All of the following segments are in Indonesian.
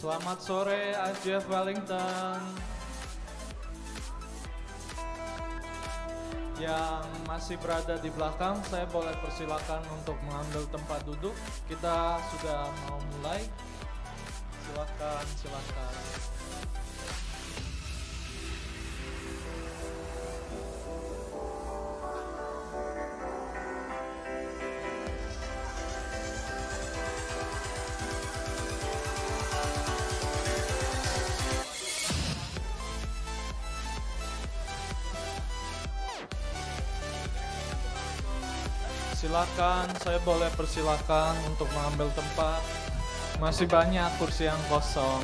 Selamat sore IFGF Wellington. Yang masih berada di belakang, saya boleh persilakan untuk mengambil tempat duduk. Kita sudah mau mulai. Silakan. Silakan, saya boleh persilakan untuk mengambil tempat. Masih banyak kursi yang kosong.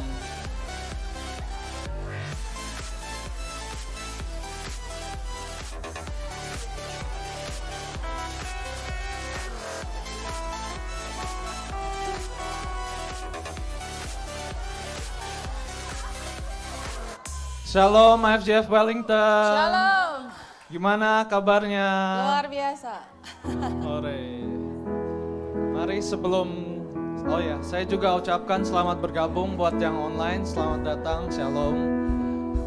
Shalom IFGF Wellington. Shalom. Gimana kabarnya? Luar biasa. Mari saya juga ucapkan selamat bergabung buat yang online, selamat datang, shalom.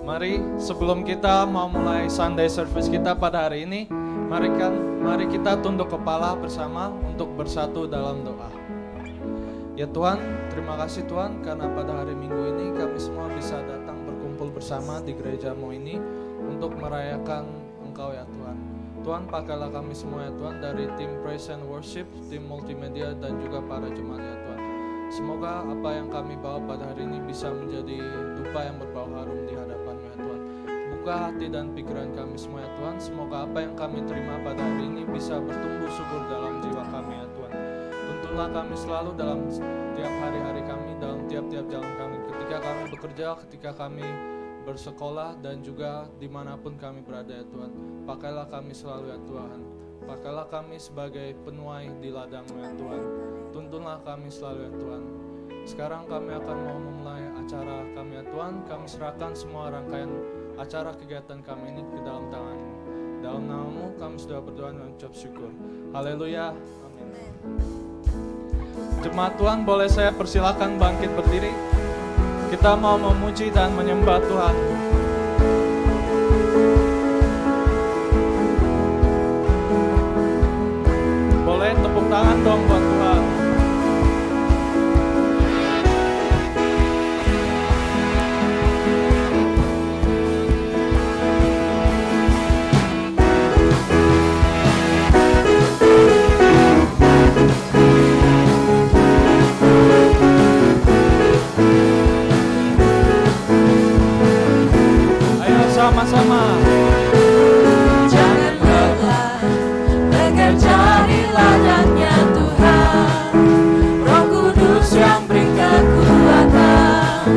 Mari sebelum kita mau mulai Sunday service kita pada hari ini, mari kita tunduk kepala bersama untuk bersatu dalam doa. Ya Tuhan, terima kasih Tuhan karena pada hari Minggu ini kami semua bisa datang berkumpul bersama di gereja-Mu ini untuk merayakan Engkau ya Tuhan. Tuhan, pakailah kami semua ya Tuhan, dari tim Praise and Worship, tim multimedia, dan juga para jemaat ya Tuhan. Semoga apa yang kami bawa pada hari ini bisa menjadi dupa yang berbau harum di hadapan-Mu ya Tuhan. Buka hati dan pikiran kami semua ya Tuhan. Semoga apa yang kami terima pada hari ini bisa bertumbuh subur dalam jiwa kami ya Tuhan. Tuntunlah kami selalu dalam tiap hari-hari kami, dalam tiap-tiap jalan kami. Ketika kami bekerja, ketika kami bersekolah, dan juga dimanapun kami berada ya Tuhan. Pakailah kami selalu ya Tuhan. Pakailah kami sebagai penuai di ladang-Mu ya Tuhan. Tuntunlah kami selalu ya Tuhan. Sekarang kami akan mau memulai acara kami ya Tuhan. Kami serahkan semua rangkaian acara kegiatan kami ini ke dalam tangan-Mu. Dalam nama-Mu kami sudah berdoa dan ucap syukur. Haleluya. Amin. Jemaat Tuhan, boleh saya persilakan bangkit berdiri. Kita mau memuji dan menyembah Tuhan. Boleh tepuk tangan dong buat Tuhan. Sama-sama. Jangan lelah bekerja di ladangnya Tuhan. Roh Kudus yang beri kekuatan,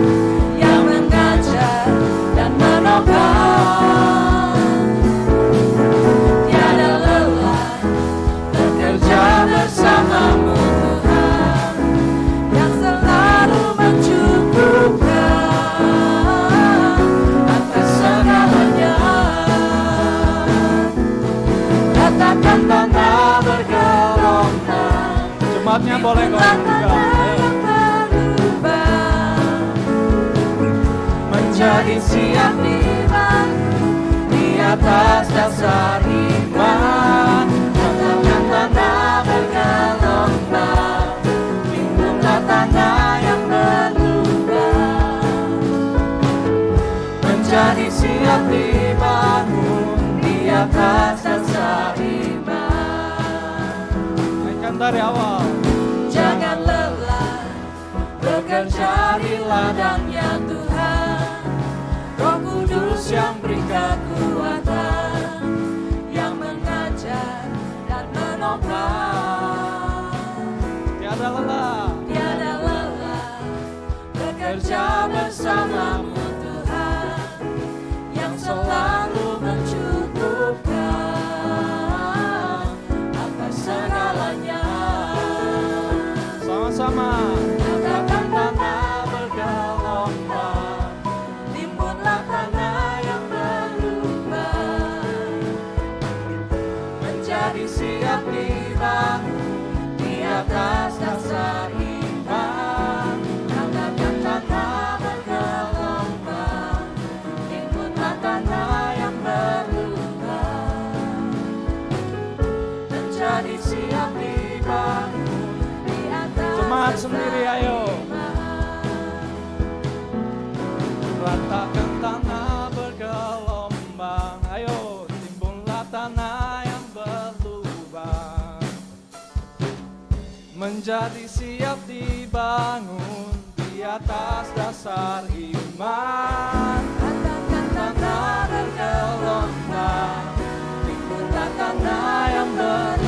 yang mengajar dan menopang. Tiada lelah bekerja bersama-Mu Tuhan, yang selalu mencukupkan tanah bergelombang. Jemaatnya boleh ngomong juga. Menjadi siap di atas dasar iman. Katakan tanah bergelombang, lindunglah tanah yang berlubang. Menjadi siap dibangun di atas dasar iman. Dari awal. Jangan lelah bekerja di ladangnya Tuhan. Roh Kudus yang beri kekuatan, yang mengajar dan menopang. Tiada lelah bekerja bersama-Mu Tuhan, yang selalu mencukupkan atas segalanya. Sama-sama. Katakan tanah bergelombang, timbunlah tanah yang berlubang. Menjadi siap dibangun di atas dasar iman. Katakan tanah menjadi siap dibangun di atas Jemaat sendiri ayo. Ratakan tanah bergelombang, ayo timbunlah tanah yang berlubang, menjadi siap dibangun di atas dasar iman. Ratakan tanah bergelombang, timbunlah tanah yang berlubang,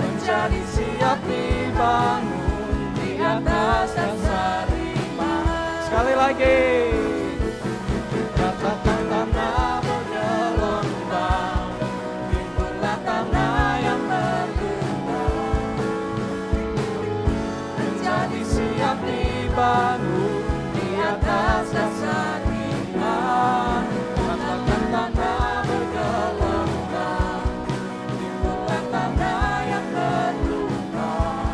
menjadi siap dibangun di atas dasar iman. Sekali lagi, ratakan tanah bergelombang, timbunlah tanah yang berlubang, menjadi siap dibangun di atas dasar iman. Ratakan tanah bergelombang, timbunlah tanah yang berlubang,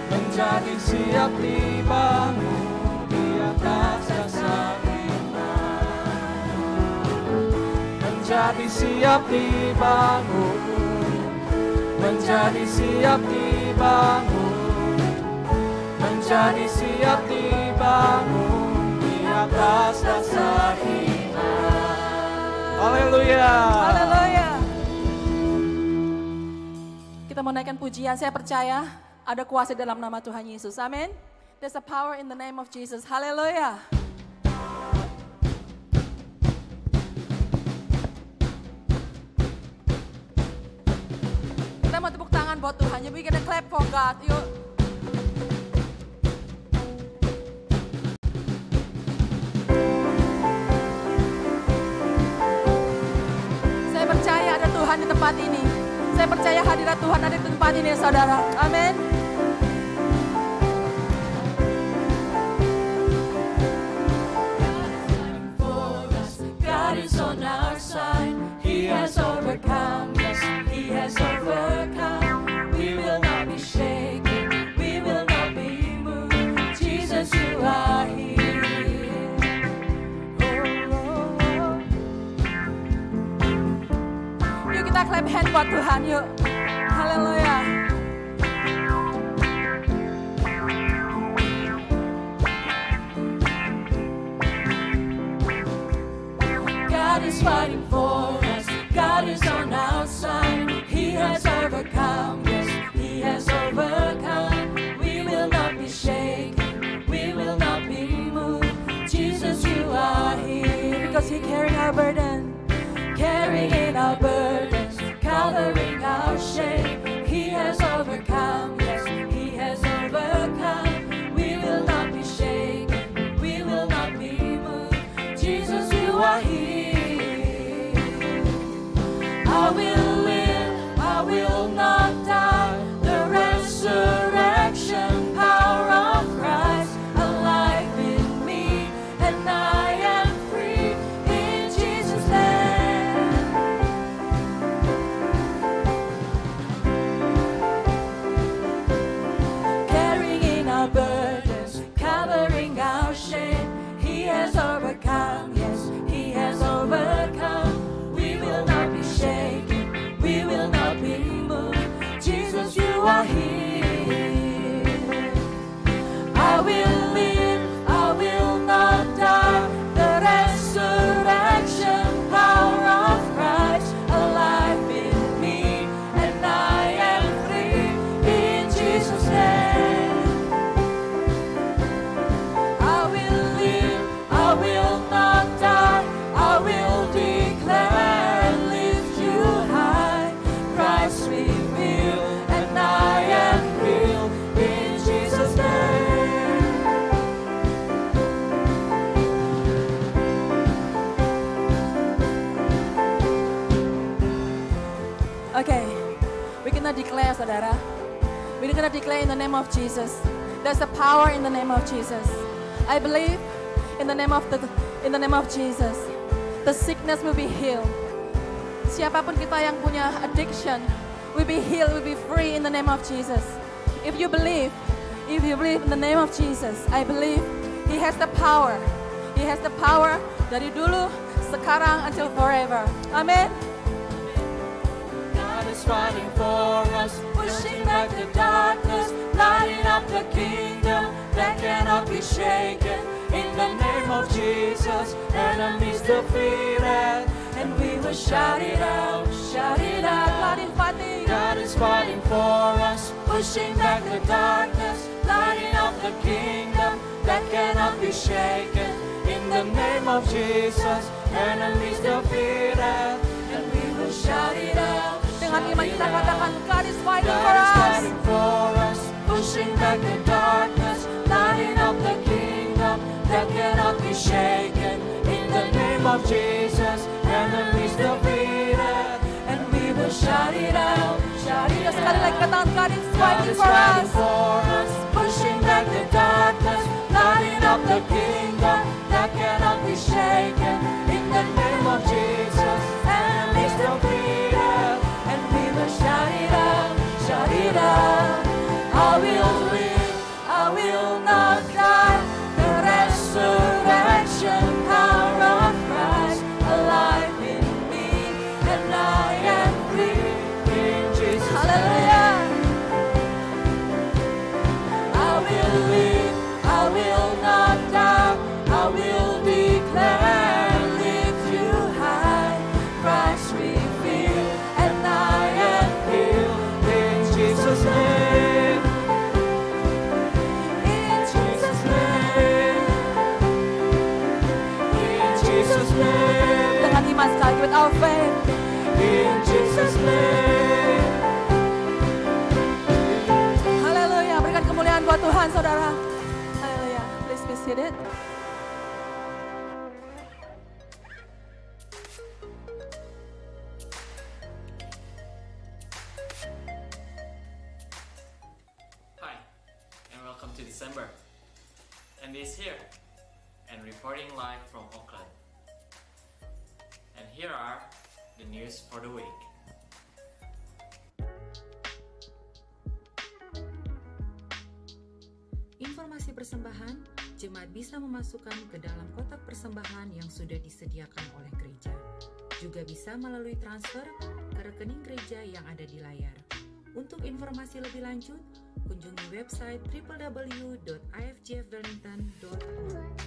menjadi siap dibangun di atas dasar iman. Menjadi siap dibangun, menjadi siap dibangun, menjadi siap dibangun di atas dasar iman. Haleluya. Haleluya. Kita mau naikkan pujian, saya percaya ada kuasa dalam nama Tuhan Yesus. Amin. There's a power in the name of Jesus. Haleluya. Kita mau tepuk tangan buat Tuhan. Yuk, we gonna clap for God. Yuk. Saya percaya ada Tuhan di tempat ini. Saya percaya hadirat Tuhan ada di tempat ini, saudara. Amin. God is on our side. He has overcome. Yes, He has overcome. We will not be shaken. We will not be moved. Jesus, You are here. Yuk kita clap hand buat Tuhan, yuk. Haleluya. God is fighting for us. God is on our side. He has overcome. Yes, He has overcome. We will not be shaken. We will not be moved. Jesus, You are here. Because He carrying our burden. Carrying our burdens, covering our shame. He has overcome. Yes, He has overcome. We will not be shaken. We will not be moved. Jesus, You are here. I will live, I will not die. The resurrection power of Christ alive in me, and I am free in Jesus' name. Carrying our burdens, covering our shame. He has overcome, yes, He has overcome. We will not be shaken, we will not be moved. Jesus, You are here. I will live, I will not die. The resurrection power of Christ alive in me, and I am free in Jesus' name. I will live, I will not die. I will declare and lift You high. Christ revealed, and I am real in Jesus' name. Okay, we're gonna declare, saudara. We're gonna declare in the name of Jesus. There's a power in the name of Jesus. I believe in the name of Jesus, the sickness will be healed. Siapapun kita yang punya addiction, will be healed, will be free in the name of Jesus. If you believe in the name of Jesus, I believe He has the power. He has the power dari dulu sekarang until forever. Amin. God is fighting for us, pushing back the darkness, lighting up the kingdom that cannot be shaken. In the name of Jesus, enemies defeated, and we will shout it out, shout it out. God is fighting for us, pushing back the darkness, lighting up the kingdom that cannot be shaken. In the name of Jesus, enemies defeated, and we will shout it out. Dengan iman kita katakan, God is fighting God for is us. fighting for us, pushing back the darkness, lighting up the kingdom that cannot be shaken. In the name of Jesus, enemies defeated, and we will shout it out, shout it out. Sekali lagi katakan, God is God fighting is for fighting us. for us, pushing back the darkness, lighting up the kingdom that cannot be shaken. In the name of Jesus, enemies defeated, and we will shout it out, shout it out. I will live, I will not die. The resurrection power of Christ alive in me, and I am free in Jesus' name. Haleluya. I will live, I will not die, I will declare, lift you high, Christ revealed, and I am healed in Jesus' name. In Jesus' name. In Jesus' name. Dengan iman sekali, with our faith. In Jesus' name. Haleluya. Berikan kemuliaan buat Tuhan, saudara. Haleluya. Please be seated. Hi, and welcome to December. Andy is here, and reporting live from Auckland. And here are the news for the week. Informasi persembahan, jemaat bisa memasukkan ke dalam kotak persembahan yang sudah disediakan oleh gereja. Juga bisa melalui transfer ke rekening gereja yang ada di layar. Untuk informasi lebih lanjut, kunjungi website www.ifgfwellington.org.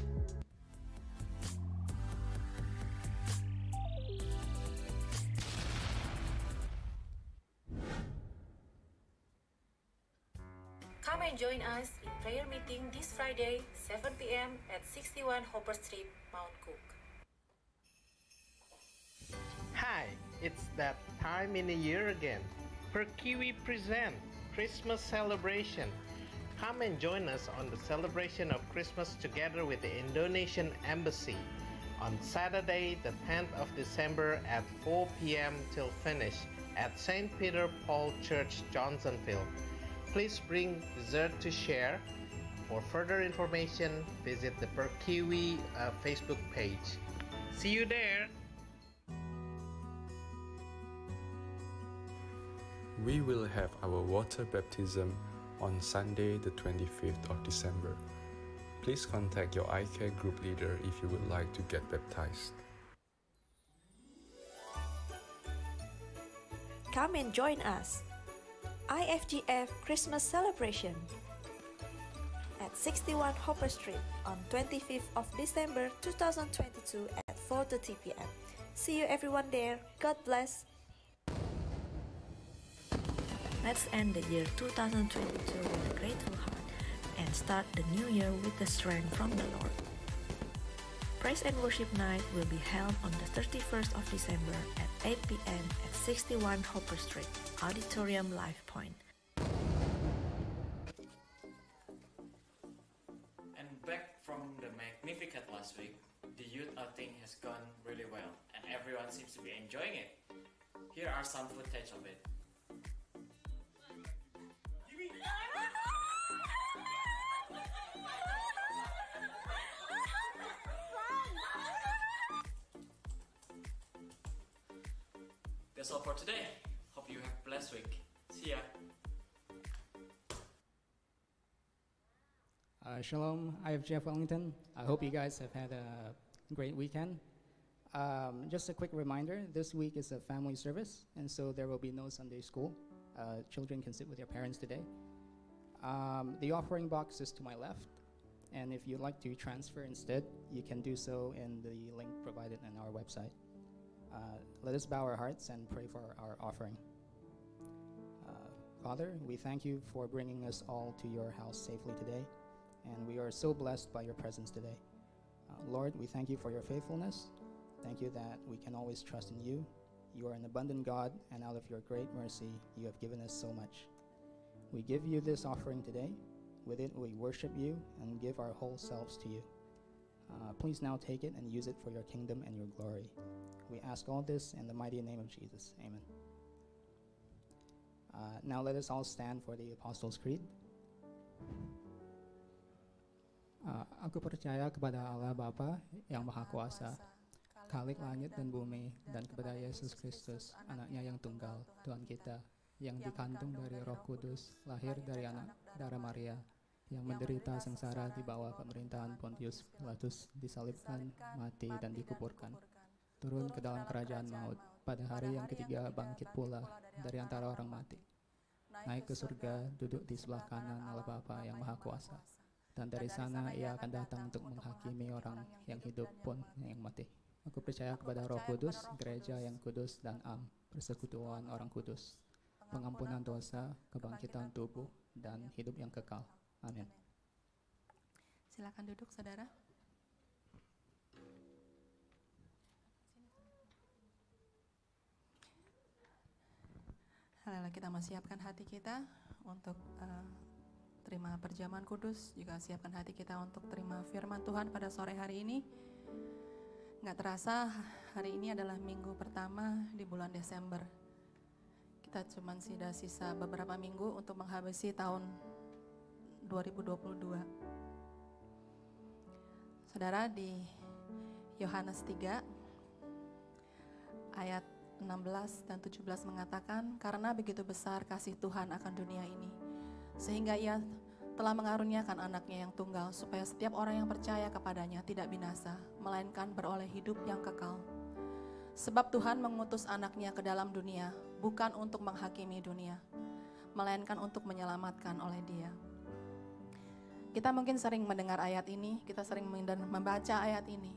Come and join us in prayer meeting this Friday, 7 p.m. at 61 Hopper Street, Mount Cook. Hi, it's that time in the year again. Per Kiwi present Christmas celebration. Come and join us on the celebration of Christmas together with the Indonesian Embassy on Saturday, the 10th of December at 4 p.m. till finish at St. Peter Paul Church, Johnsonville. Please bring dessert to share. For further information, visit the Per Kiwi Facebook page. See you there! We will have our water baptism on Sunday the 25th of December. Please contact your iCare group leader if you would like to get baptized. Come and join us. IFGF Christmas celebration at 61 Hopper Street on 25th of December 2022 at 4:30 p.m. See you everyone there. God bless. Let's end the year 2022 with a grateful heart and start the new year with the strength from the Lord. Praise and Worship Night will be held on the 31st of December at 8 p.m. at 61 Hopper Street, Auditorium Life Point. And back from the Magnificat last week, the youth outing has gone really well, and everyone seems to be enjoying it. Here are some footage of it. That's all for today. Hope you have a blessed week. See ya. Shalom, IFGF Wellington. I hope you guys have had a great weekend. Just a quick reminder, this week is a family service, and so there will be no Sunday school. Children can sit with their parents today. The offering box is to my left, and if you'd like to transfer instead, you can do so in the link provided on our website. Let us bow our hearts and pray for our offering. Father, we thank you for bringing us all to your house safely today, and we are so blessed by your presence today. Lord, we thank you for your faithfulness. Thank you that we can always trust in you. You are an abundant God, and out of your great mercy, you have given us so much. We give you this offering today. With it, we worship you and give our whole selves to you. Please now take it and use it for your kingdom and your glory. We ask all this in the mighty name of Jesus. Amen. Now let us all stand for the Apostles' Creed. Aku percaya kepada Allah Bapa yang Maha Kuasa, Khalik langit dan bumi, dan kepada Yesus Kristus, anaknya yang tunggal, Tuhan kita, yang dikandung dari Roh Kudus, lahir dari anak darah Maria, yang menderita sengsara di bawah pemerintahan Pontius Pilatus, disalibkan, mati, dan dikuburkan, turun ke dalam kerajaan maut, pada hari yang ketiga bangkit pula dari antara orang mati, naik ke surga, duduk di sebelah kanan Allah Bapa yang Maha Kuasa, dan dari sana ia akan datang untuk menghakimi orang yang hidup pun yang mati. Aku percaya kepada Roh Kudus, gereja yang kudus dan am, persekutuan orang kudus, pengampunan dosa, kebangkitan tubuh, dan hidup yang kekal. Amin. Silakan duduk, saudara. Haleluya, kita mau siapkan hati kita untuk terima perjamuan kudus, juga siapkan hati kita untuk terima firman Tuhan pada sore hari ini. Nggak terasa hari ini adalah minggu pertama di bulan Desember. Kita cuma sudah sisa beberapa minggu untuk menghabisi tahun 2022. Saudara, di Yohanes 3 ayat 16 dan 17 mengatakan, karena begitu besar kasih Tuhan akan dunia ini, sehingga ia telah mengaruniakan anaknya yang tunggal, supaya setiap orang yang percaya kepadanya tidak binasa, melainkan beroleh hidup yang kekal. Sebab Tuhan mengutus anaknya ke dalam dunia, bukan untuk menghakimi dunia, melainkan untuk menyelamatkan oleh dia. Kita mungkin sering mendengar ayat ini, kita sering membaca ayat ini,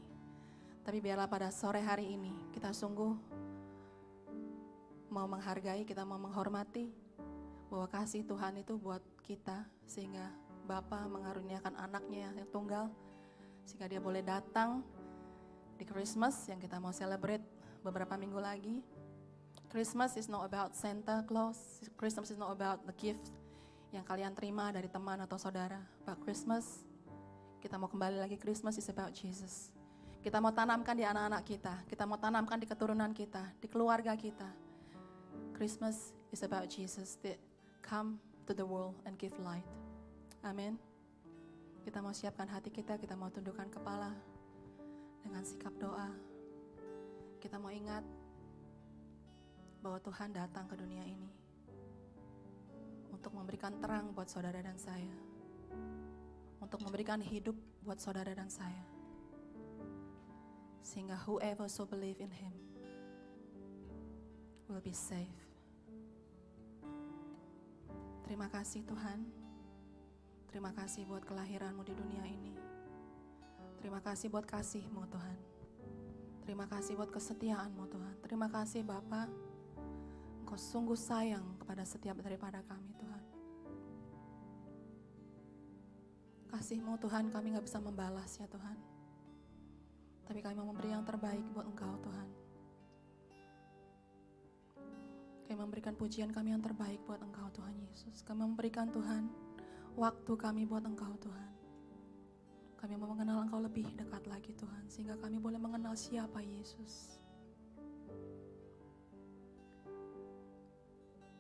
tapi biarlah pada sore hari ini kita sungguh mau menghargai, kita mau menghormati bahwa kasih Tuhan itu buat kita, sehingga Bapa mengaruniakan anaknya yang tunggal, sehingga dia boleh datang di Christmas yang kita mau celebrate beberapa minggu lagi. Christmas is not about Santa Claus, Christmas is not about the gift yang kalian terima dari teman atau saudara, but Christmas, kita mau kembali lagi, Christmas is about Jesus. Kita mau tanamkan di anak-anak kita mau tanamkan di keturunan kita, di keluarga kita. Christmas is about Jesus that come to the world and give light. Amin. Kita mau siapkan hati kita mau tundukkan kepala dengan sikap doa. Kita mau ingat bahwa Tuhan datang ke dunia ini untuk memberikan terang buat saudara dan saya, untuk memberikan hidup buat saudara dan saya, sehingga whoever so believe in Him will be saved. Terima kasih Tuhan. Terima kasih buat kelahiran-Mu di dunia ini. Terima kasih buat kasih-Mu Tuhan. Terima kasih buat kesetiaan-Mu Tuhan. Terima kasih Bapa, Engkau sungguh sayang kepada setiap daripada kami Tuhan. Kasih-Mu Tuhan kami gak bisa membalas ya Tuhan, tapi kami mau memberi yang terbaik buat Engkau Tuhan. Kami memberikan pujian kami yang terbaik buat Engkau Tuhan Yesus. Kami memberikan Tuhan waktu kami buat Engkau Tuhan. Kami mau mengenal Engkau lebih dekat lagi Tuhan, sehingga kami boleh mengenal siapa Yesus.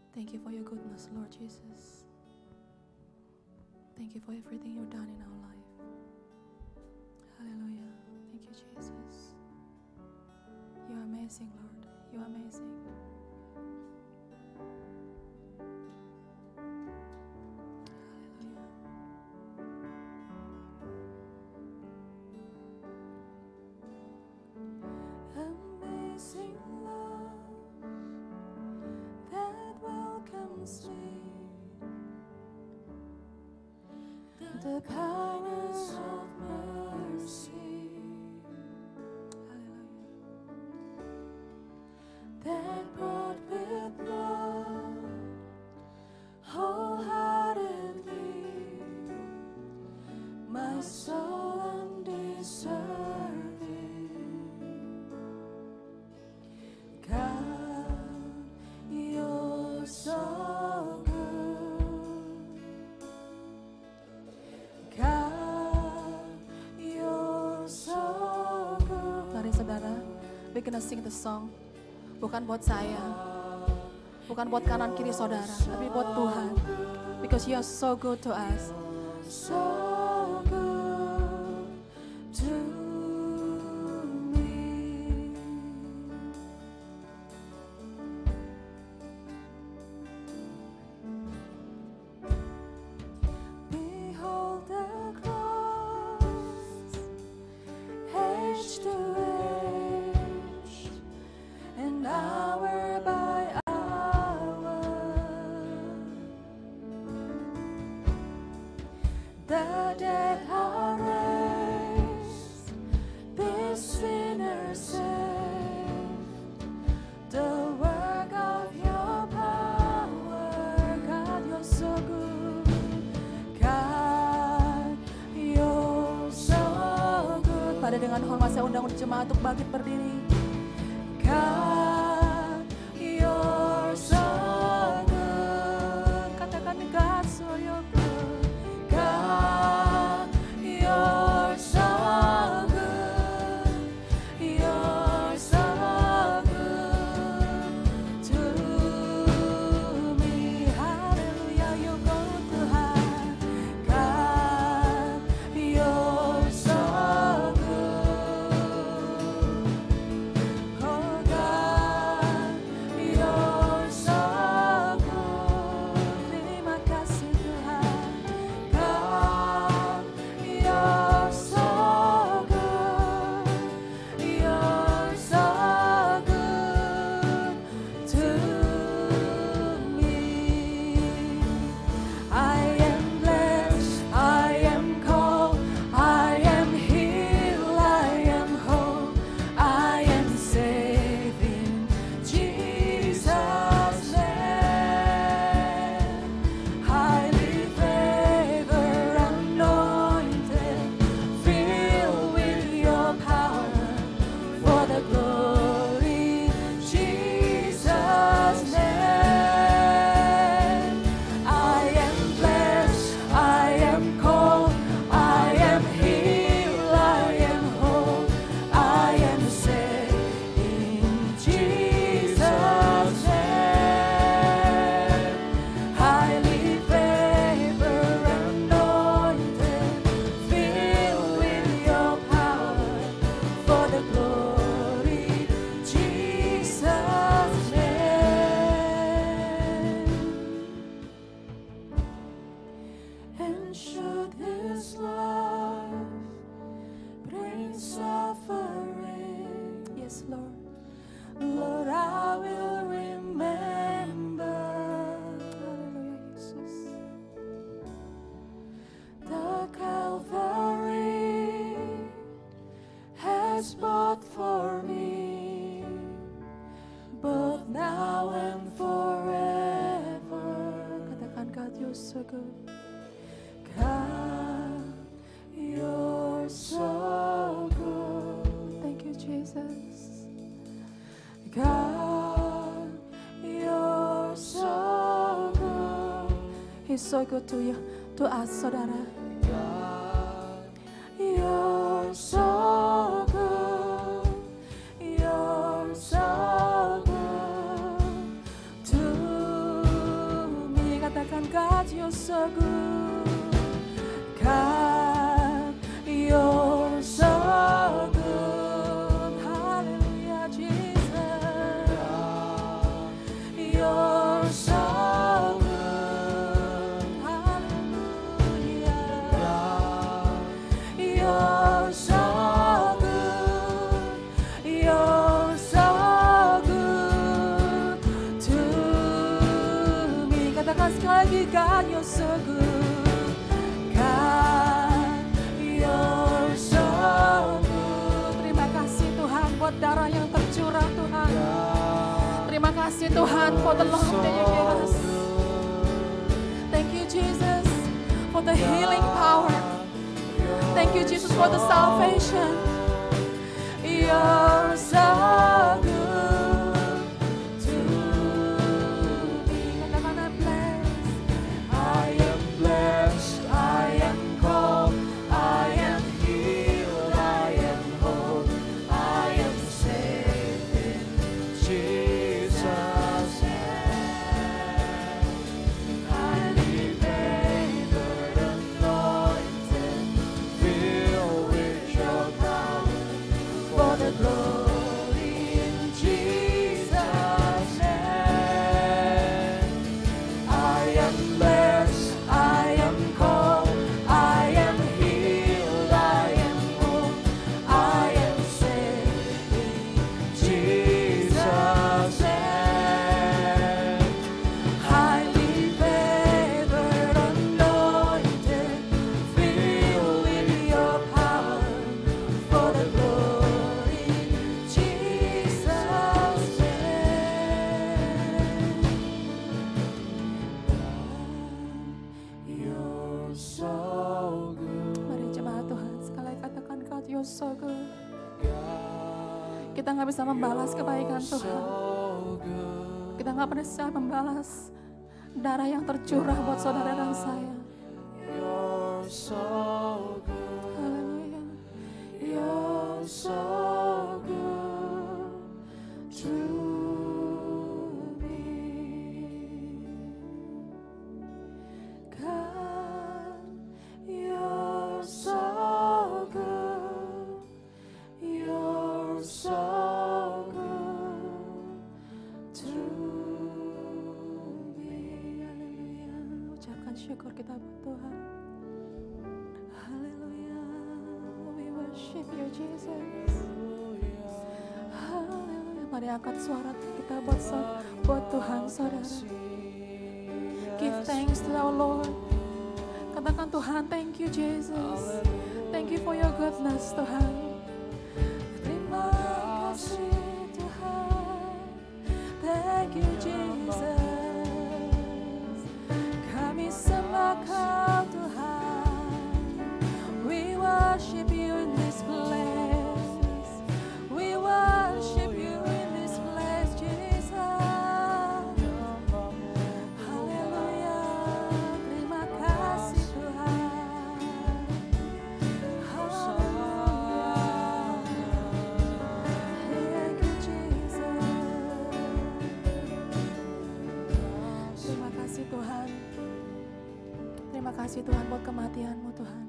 Thank you for your goodness, Lord Jesus. Thank you for everything you've done in our life. Hallelujah. Thank you, Jesus. You are amazing, Lord. You are amazing. I'm cleanse me. The kindness of mercy, that brought with blood, wholeheartedly, my soul undeserving. God, you're so good. God, you're so good. Mari saudara, we're gonna sing the song. Bukan buat saya, bukan buat kanan kiri saudara, tapi buat Tuhan. Because you are so good to us. So good to me. Behold the cross, age to age, and hour by hour, the dead are raised, the sinner saved, the work of your power. God, you're so good. God, you're so good. Pada dengan hormat saya undang jemaat untuk bangkit berdiri. God, you're so good. Katakan God, so you're good. God, you're so good. You're so good to me. Hallelujah, you're good to have. God, you're so good. Oh God, you're so good. Terima kasih Tuhan. God, you're so good. You're so good to me. I am blessed, I am called, I am healed, I am whole, I am saved in Jesus' name. Highly favored, anointed, filled with your power for the glory, Jesus' name. I am blessed, I am called, I am healed, I am whole, I am saved in Jesus' name. Highly favored, anointed, filled with your power for the glory, Jesus' name. And should His love bring suffering, Yes, Lord. Lord, I will remember Haleluya, Yesus. the Calvary has bought for me, both now and forever. Katakan God, you're so good. God, you're so good. Thank you, Jesus. God, you're so good. He's so good to you, to us, saudara. You're so good. You're so good to me. Katakan God, you're so good. God, you're so good. Hallelujah, Jesus. You're so good. Hallelujah. kasih Tuhan for the love that you give us. Thank you Jesus for the healing power. Thank you Jesus for the salvation. You're so good to me. And I'm blessed. I am blessed. I am called. I am healed. I am whole. I am saved in Jesus' name. Highly favored, anointed, filled with your power for the glory in Jesus' name. I am blessed. I am called. I am healed. I am whole. I am saved in Jesus' name. Highly favored, anointed, filled with your power for the glory in Jesus' name. You're so good. Mari jemaat Tuhan sekali katakan God, you're so good. Kita nggak bisa membalas kebaikan Tuhan. Kita nggak bisa membalas darah yang tercurah buat saudara dan saya. You're so good. Haleluya. You're so good to me. God, you're so good. You're so good to me. Haleluya. Ucapkan syukur kita buat Tuhan. Haleluya. We worship you Jesus. Haleluya. Mari angkat suara kita buat Tuhan saudara. Give thanks to our Lord. Katakan Tuhan, thank you Jesus. Thank you for your goodness Tuhan. Terima kasih Tuhan. Thank you Jesus. Kami sembah Kau Tuhan. We worship you in this place. We worship you in this place Jesus. Haleluya. Terima kasih Tuhan. Haleluya. Thank you Jesus. Terima kasih Tuhan. Terima kasih Tuhan buat kematian-Mu Tuhan.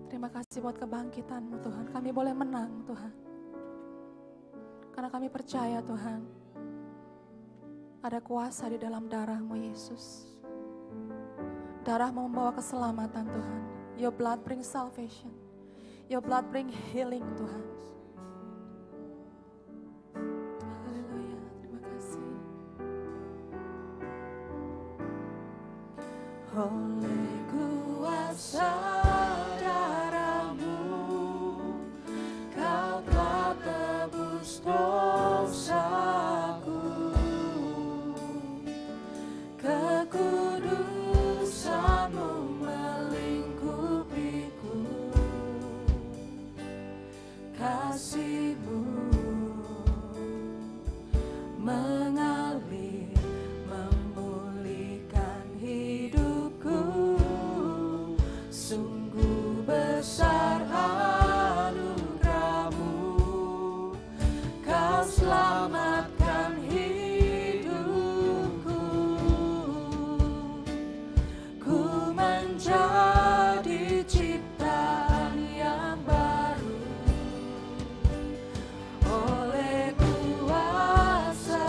Terima kasih buat kebangkitan-Mu Tuhan. Kami boleh menang Tuhan. Karena kami percaya Tuhan, ada kuasa di dalam darah-Mu Yesus. Darah-Mu membawa keselamatan Tuhan. Your blood brings salvation. Your blood brings healing Tuhan. Haleluya. Terima kasih. Oleh kuasa darah-Mu, Kau telah tebus dosaku. Kekudusan-Mu melingkupiku. Kasih-Mu mengalir, memulihkan hidupku. Sungguh besar anugerah-Mu. Kau selamatkan hidupku. Ku menjadi ciptaan yang baru oleh kuasa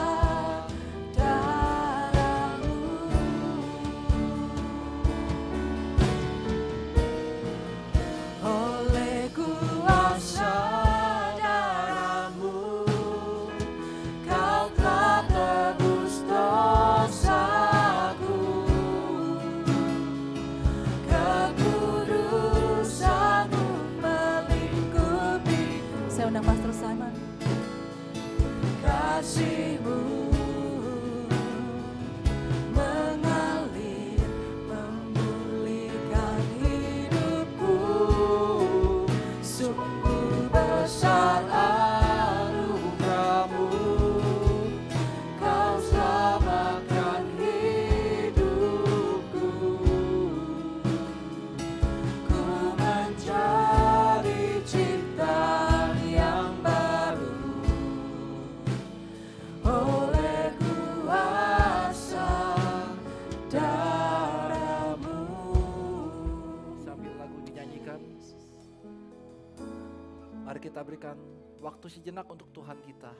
berikan waktu sejenak untuk Tuhan kita.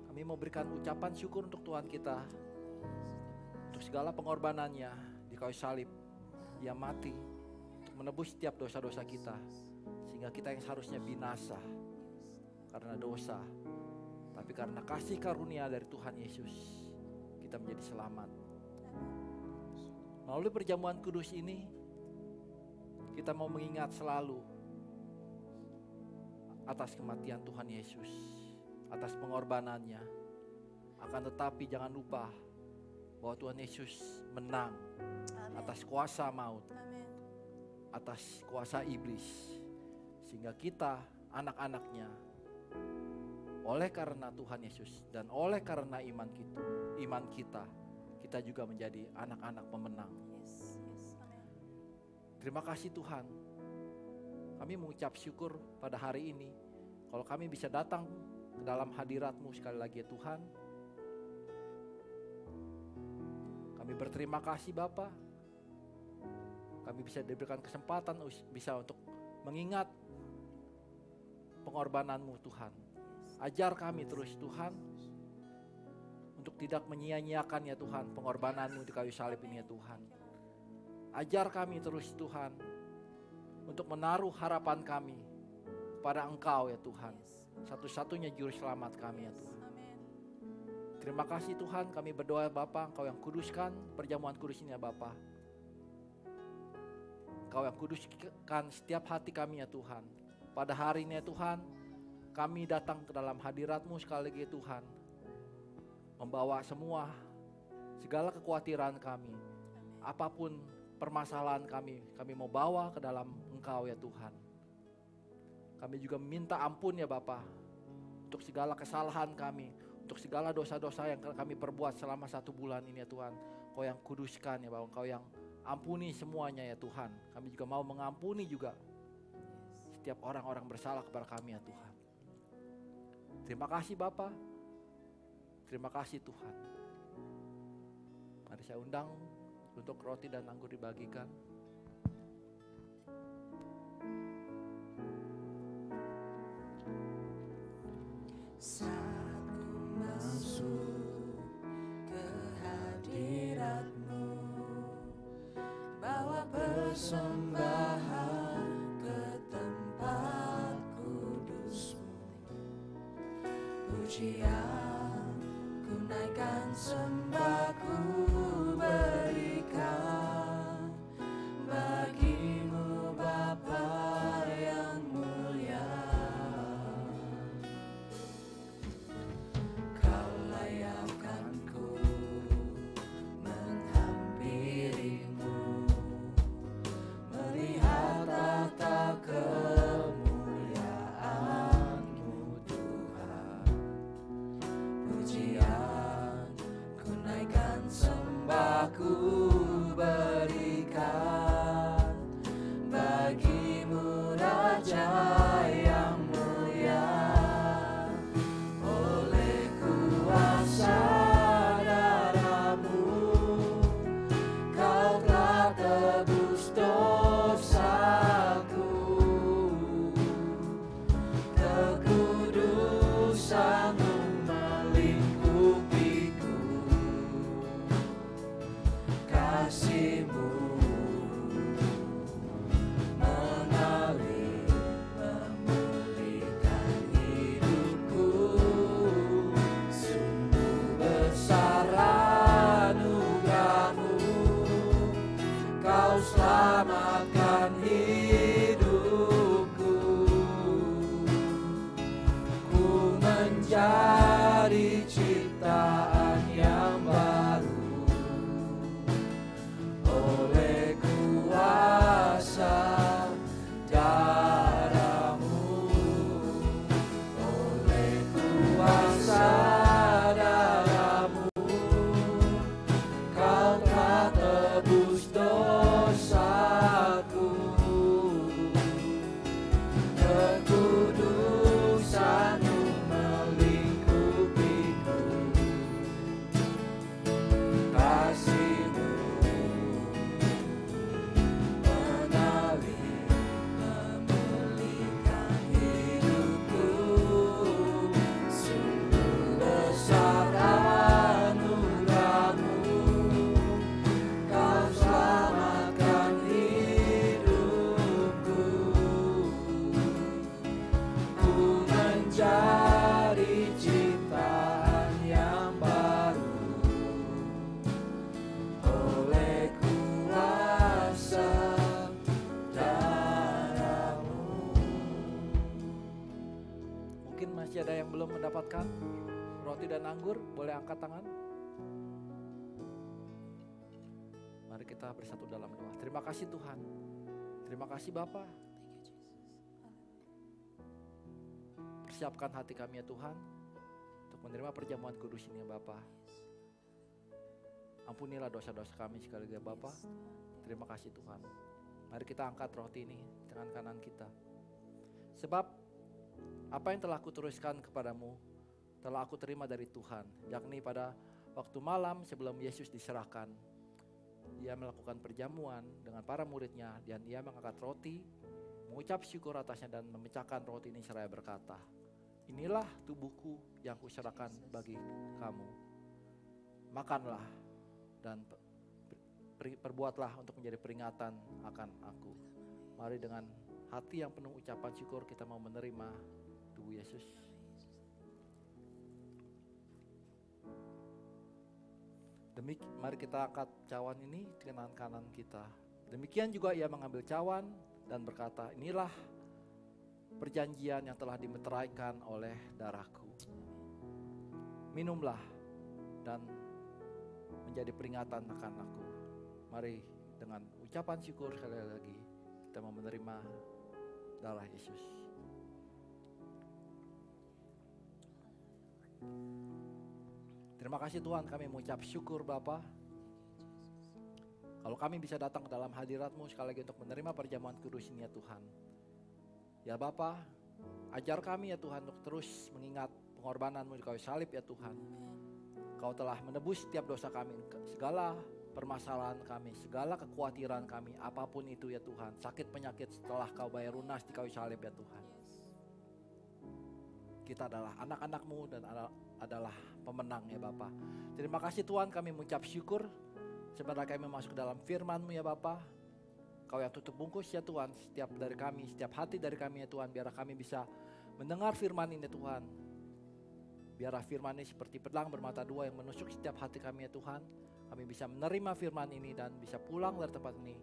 Kami mau berikan ucapan syukur untuk Tuhan kita, untuk segala pengorbanannya di kayu salib. Ia mati untuk menebus setiap dosa-dosa kita, sehingga kita yang seharusnya binasa karena dosa, tapi karena kasih karunia dari Tuhan Yesus, kita menjadi selamat. Melalui perjamuan kudus ini, kita mau mengingat selalu atas kematian Tuhan Yesus, atas pengorbanannya. Akan tetapi jangan lupa bahwa Tuhan Yesus menang atas kuasa maut, atas kuasa iblis, sehingga kita anak-anaknya, oleh karena Tuhan Yesus dan oleh karena iman kita juga menjadi anak-anak pemenang. Terima kasih Tuhan. Kami mengucap syukur pada hari ini kalau kami bisa datang ke dalam hadirat-Mu sekali lagi ya Tuhan. Kami berterima kasih Bapa. Kami bisa diberikan kesempatan bisa untuk mengingat pengorbanan-Mu Tuhan. Ajar kami terus Tuhan untuk tidak menyia-nyiakan ya Tuhan pengorbanan-Mu di kayu salib ini ya Tuhan. Ajar kami terus Tuhan untuk menaruh harapan kami pada Engkau ya Tuhan, satu-satunya juru selamat kami ya Tuhan. Terima kasih Tuhan, kami berdoa Bapa, Engkau yang kuduskan perjamuan kudus ini ya Bapa. Engkau yang kuduskan setiap hati kami ya Tuhan. Pada hari ini ya Tuhan, kami datang ke dalam hadirat-Mu sekali lagi ya Tuhan, membawa segala kekhawatiran kami, apapun permasalahan kami mau bawa ke dalam Engkau ya Tuhan. Kami juga meminta ampun ya Bapa untuk segala kesalahan kami, untuk segala dosa-dosa yang kami perbuat selama 1 bulan ini ya Tuhan. Engkau yang kuduskan ya Bapa, Engkau yang ampuni semuanya ya Tuhan. Kami juga mau mengampuni juga setiap orang-orang bersalah kepada kami ya Tuhan. Terima kasih Bapa, terima kasih Tuhan. Mari saya undang untuk roti dan anggur dibagikan. Saat ku masuk ke hadirat-Mu, bawa persembahan ke tempat kudus-Mu. Pujian ku naikkan, sembah ku berikan bagi-Mu Bapa yang mulia. Kau layakkan ku menghampiri-Mu, melihat tahta kemuliaan-Mu Tuhan. Pujian ku naikkan, sembah ku berikan bagi-Mu Raja yang mulia. Oleh kuasa darah-Mu, Kau telah tebus dosaku. Kekudusan-Mu melingkupiku. Kau roti dan anggur, boleh angkat tangan. Mari kita bersatu dalam doa. Terima kasih Tuhan. Terima kasih Bapa. Persiapkan hati kami ya Tuhan untuk menerima perjamuan kudus ini ya Bapa. Ampunilah dosa-dosa kami sekali lagi ya Bapa. Terima kasih Tuhan. Mari kita angkat roti ini tangan kanan kita. Sebab apa yang telah kuteruskan kepadamu telah aku terima dari Tuhan, yakni pada waktu malam sebelum Yesus diserahkan, Ia melakukan perjamuan dengan para muridnya dan Ia mengangkat roti, mengucap syukur atasnya dan memecahkan roti ini seraya berkata, inilah tubuhku yang kuserahkan bagi kamu. Makanlah dan perbuatlah untuk menjadi peringatan akan aku. Mari dengan hati yang penuh ucapan syukur kita mau menerima tubuh Yesus. Mari kita angkat cawan ini ke kanan kita. Demikian juga Ia mengambil cawan dan berkata, inilah perjanjian yang telah dimeteraikan oleh darahku. Minumlah dan menjadi peringatan akan aku. Mari dengan ucapan syukur sekali lagi kita mau menerima darah Yesus. Terima kasih Tuhan, kami mengucap syukur Bapa. Kalau kami bisa datang ke dalam hadirat-Mu sekali lagi untuk menerima perjamuan kudus ini ya Tuhan. Ya Bapa, ajar kami ya Tuhan untuk terus mengingat pengorbanan-Mu di kayu salib ya Tuhan. Kau telah menebus setiap dosa kami, segala permasalahan kami, segala kekhawatiran kami, apapun itu ya Tuhan. Sakit penyakit setelah Kau bayar lunas di kayu salib ya Tuhan. Kita adalah anak-anak-Mu dan adalah pemenang ya Bapa. Terima kasih Tuhan, kami mengucap syukur sebentar kami masuk ke dalam firman-Mu ya Bapa. Kau yang tutup bungkus ya Tuhan setiap dari kami, setiap hati dari kami ya Tuhan, biar kami bisa mendengar firman ini Tuhan. Biar firman ini seperti pedang bermata dua yang menusuk setiap hati kami ya Tuhan. Kami bisa menerima firman ini dan bisa pulang dari tempat ini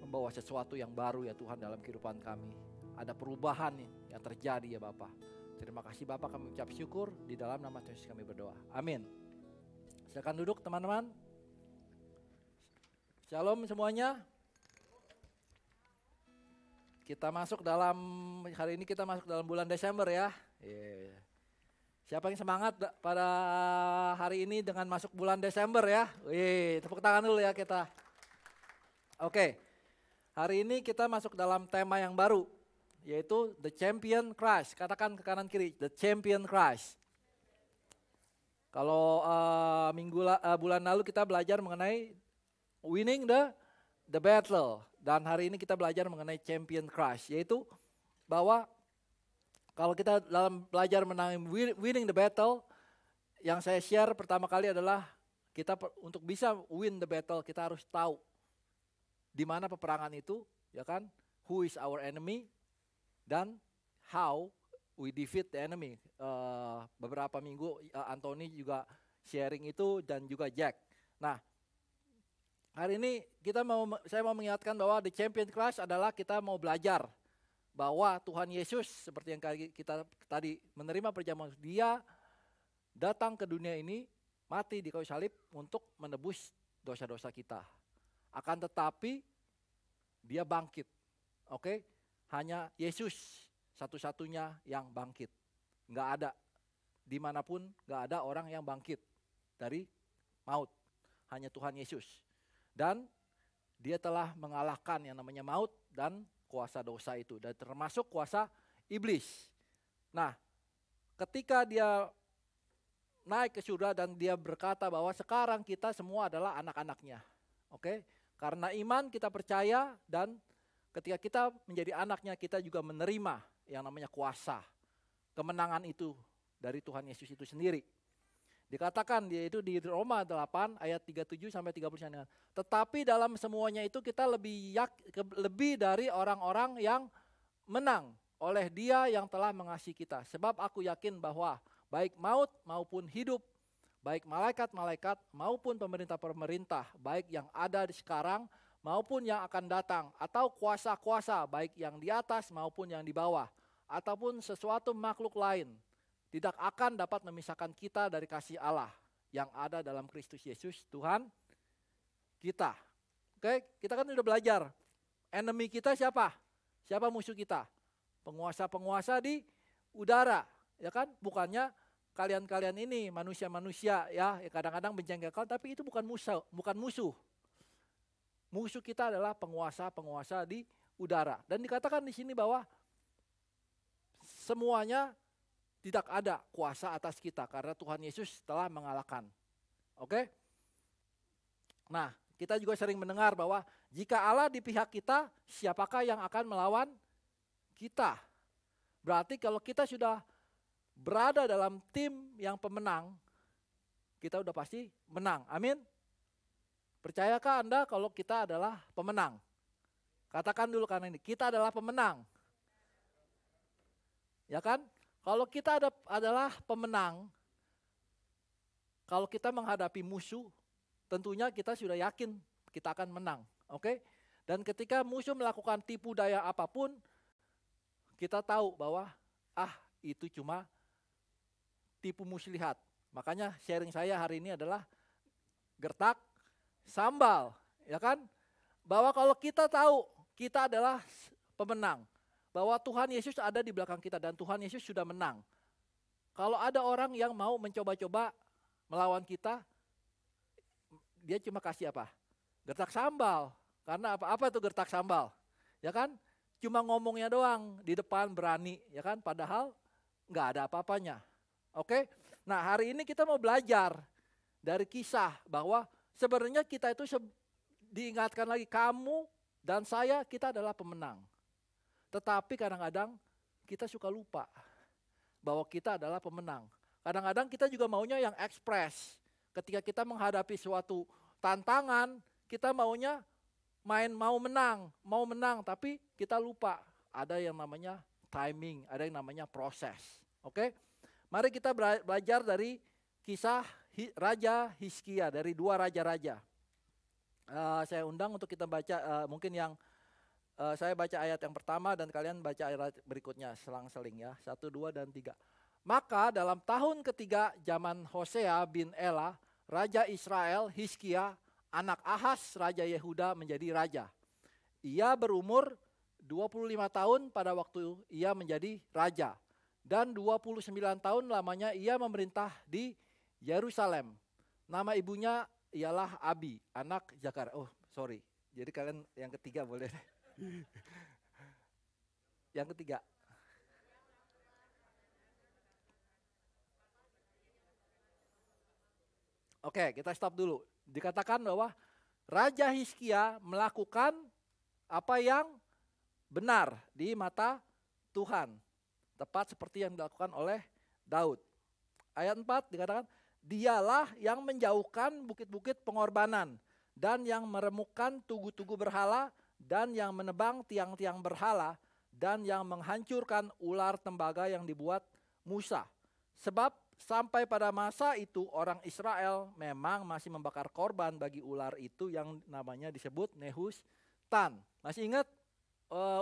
membawa sesuatu yang baru ya Tuhan dalam kehidupan kami. Ada perubahan yang terjadi ya Bapa. Terima kasih Bapa, kami ucap syukur di dalam nama Yesus kami berdoa. Amin. Silakan duduk teman-teman. Shalom semuanya. Kita masuk dalam, hari ini kita masuk dalam bulan Desember ya. Siapa yang semangat pada hari ini dengan masuk bulan Desember ya? Tepuk tangan dulu ya kita. Oke, hari ini kita masuk dalam tema yang baru, yaitu The Champion Christ. Katakan ke kanan kiri, The Champion Christ. Kalau bulan lalu kita belajar mengenai winning the battle. Dan hari ini kita belajar mengenai Champion Christ, yaitu bahwa kalau kita dalam belajar menang winning the battle, yang saya share pertama kali adalah kita untuk bisa win the battle kita harus tahu di mana peperangan itu, ya kan? Who is our enemy dan how we defeat the enemy. Beberapa minggu Anthony juga sharing itu dan juga Jack. Nah, hari ini saya mau mengingatkan bahwa the Champion Christ adalah kita mau belajar bahwa Tuhan Yesus seperti yang kita tadi menerima perjamuan, Dia datang ke dunia ini, mati di kayu salib untuk menebus dosa-dosa kita. Akan tetapi Dia bangkit. Oke? Hanya Yesus satu-satunya yang bangkit. Nggak ada, dimanapun nggak ada orang yang bangkit dari maut. Hanya Tuhan Yesus. Dan Dia telah mengalahkan yang namanya maut dan kuasa dosa itu, dan termasuk kuasa iblis. Nah, ketika Dia naik ke surga dan Dia berkata bahwa sekarang kita semua adalah anak-anaknya. Oke? Karena iman kita percaya, dan ketika kita menjadi anaknya, kita juga menerima yang namanya kuasa. Kemenangan itu dari Tuhan Yesus itu sendiri. Dikatakan yaitu di Roma 8 ayat 37 sampai 39. Tetapi dalam semuanya itu kita lebih dari orang-orang yang menang oleh Dia yang telah mengasihi kita. Sebab aku yakin bahwa baik maut maupun hidup, baik malaikat-malaikat maupun pemerintah-pemerintah, baik yang ada di sekarang maupun yang akan datang, atau kuasa-kuasa baik yang di atas maupun yang di bawah, ataupun sesuatu makhluk lain, tidak akan dapat memisahkan kita dari kasih Allah yang ada dalam Kristus Yesus Tuhan kita. Oke, kita kan udah belajar. Enemy kita siapa? Siapa musuh kita? Penguasa-penguasa di udara, ya kan? Bukannya kalian-kalian ini manusia-manusia ya, kadang-kadang menjengkelkan, tapi itu bukan musuh. Musuh kita adalah penguasa-penguasa di udara. Dan dikatakan di sini bahwa semuanya tidak ada kuasa atas kita karena Tuhan Yesus telah mengalahkan. Oke? Nah, kita juga sering mendengar bahwa jika Allah di pihak kita, siapakah yang akan melawan kita? Berarti kalau kita sudah berada dalam tim yang pemenang, kita udah pasti menang. Amin. Percayakah Anda kalau kita adalah pemenang? Katakan dulu karena ini, kita adalah pemenang. Ya kan? Kalau kita adalah pemenang, kalau kita menghadapi musuh, tentunya kita sudah yakin kita akan menang. Oke? Dan ketika musuh melakukan tipu daya apapun, kita tahu bahwa itu cuma tipu muslihat. Makanya sharing saya hari ini adalah gertak sambal, ya kan? Bahwa kalau kita tahu kita adalah pemenang, bahwa Tuhan Yesus ada di belakang kita dan Tuhan Yesus sudah menang. Kalau ada orang yang mau mencoba-coba melawan kita, dia cuma kasih apa? Gertak sambal. Karena apa itu gertak sambal? Ya kan? Cuma ngomongnya doang di depan berani, ya kan? Padahal nggak ada apa-apanya. Oke? Nah, hari ini kita mau belajar dari kisah bahwa sebenarnya kita itu diingatkan lagi, kamu dan saya, kita adalah pemenang. Tetapi kadang-kadang kita suka lupa bahwa kita adalah pemenang. Kadang-kadang kita juga maunya yang ekspres. Ketika kita menghadapi suatu tantangan, kita maunya mau menang, tapi kita lupa ada yang namanya timing, ada yang namanya proses. Oke? Mari kita belajar dari kisah Raja Hizkia, dari 2 raja-raja. Saya undang untuk kita baca, mungkin yang saya baca ayat yang pertama dan kalian baca ayat berikutnya, selang-seling ya, 1, 2, dan 3. Maka dalam tahun ketiga zaman Hosea bin Ela, Raja Israel, Hizkia, anak Ahaz, Raja Yehuda menjadi raja. Ia berumur 25 tahun pada waktu ia menjadi raja. Dan 29 tahun lamanya ia memerintah di Yerusalem. Nama ibunya ialah Abi, anak Zakaria. Oh sorry, jadi kalian yang ketiga boleh. Yang ketiga. Oke, kita stop dulu. Dikatakan bahwa Raja Hizkia melakukan apa yang benar di mata Tuhan. Tepat seperti yang dilakukan oleh Daud. Ayat 4 dikatakan, dialah yang menjauhkan bukit-bukit pengorbanan dan yang meremukkan tugu-tugu berhala dan yang menebang tiang-tiang berhala dan yang menghancurkan ular tembaga yang dibuat Musa. Sebab sampai pada masa itu orang Israel memang masih membakar korban bagi ular itu yang namanya disebut Nehustan. Masih ingat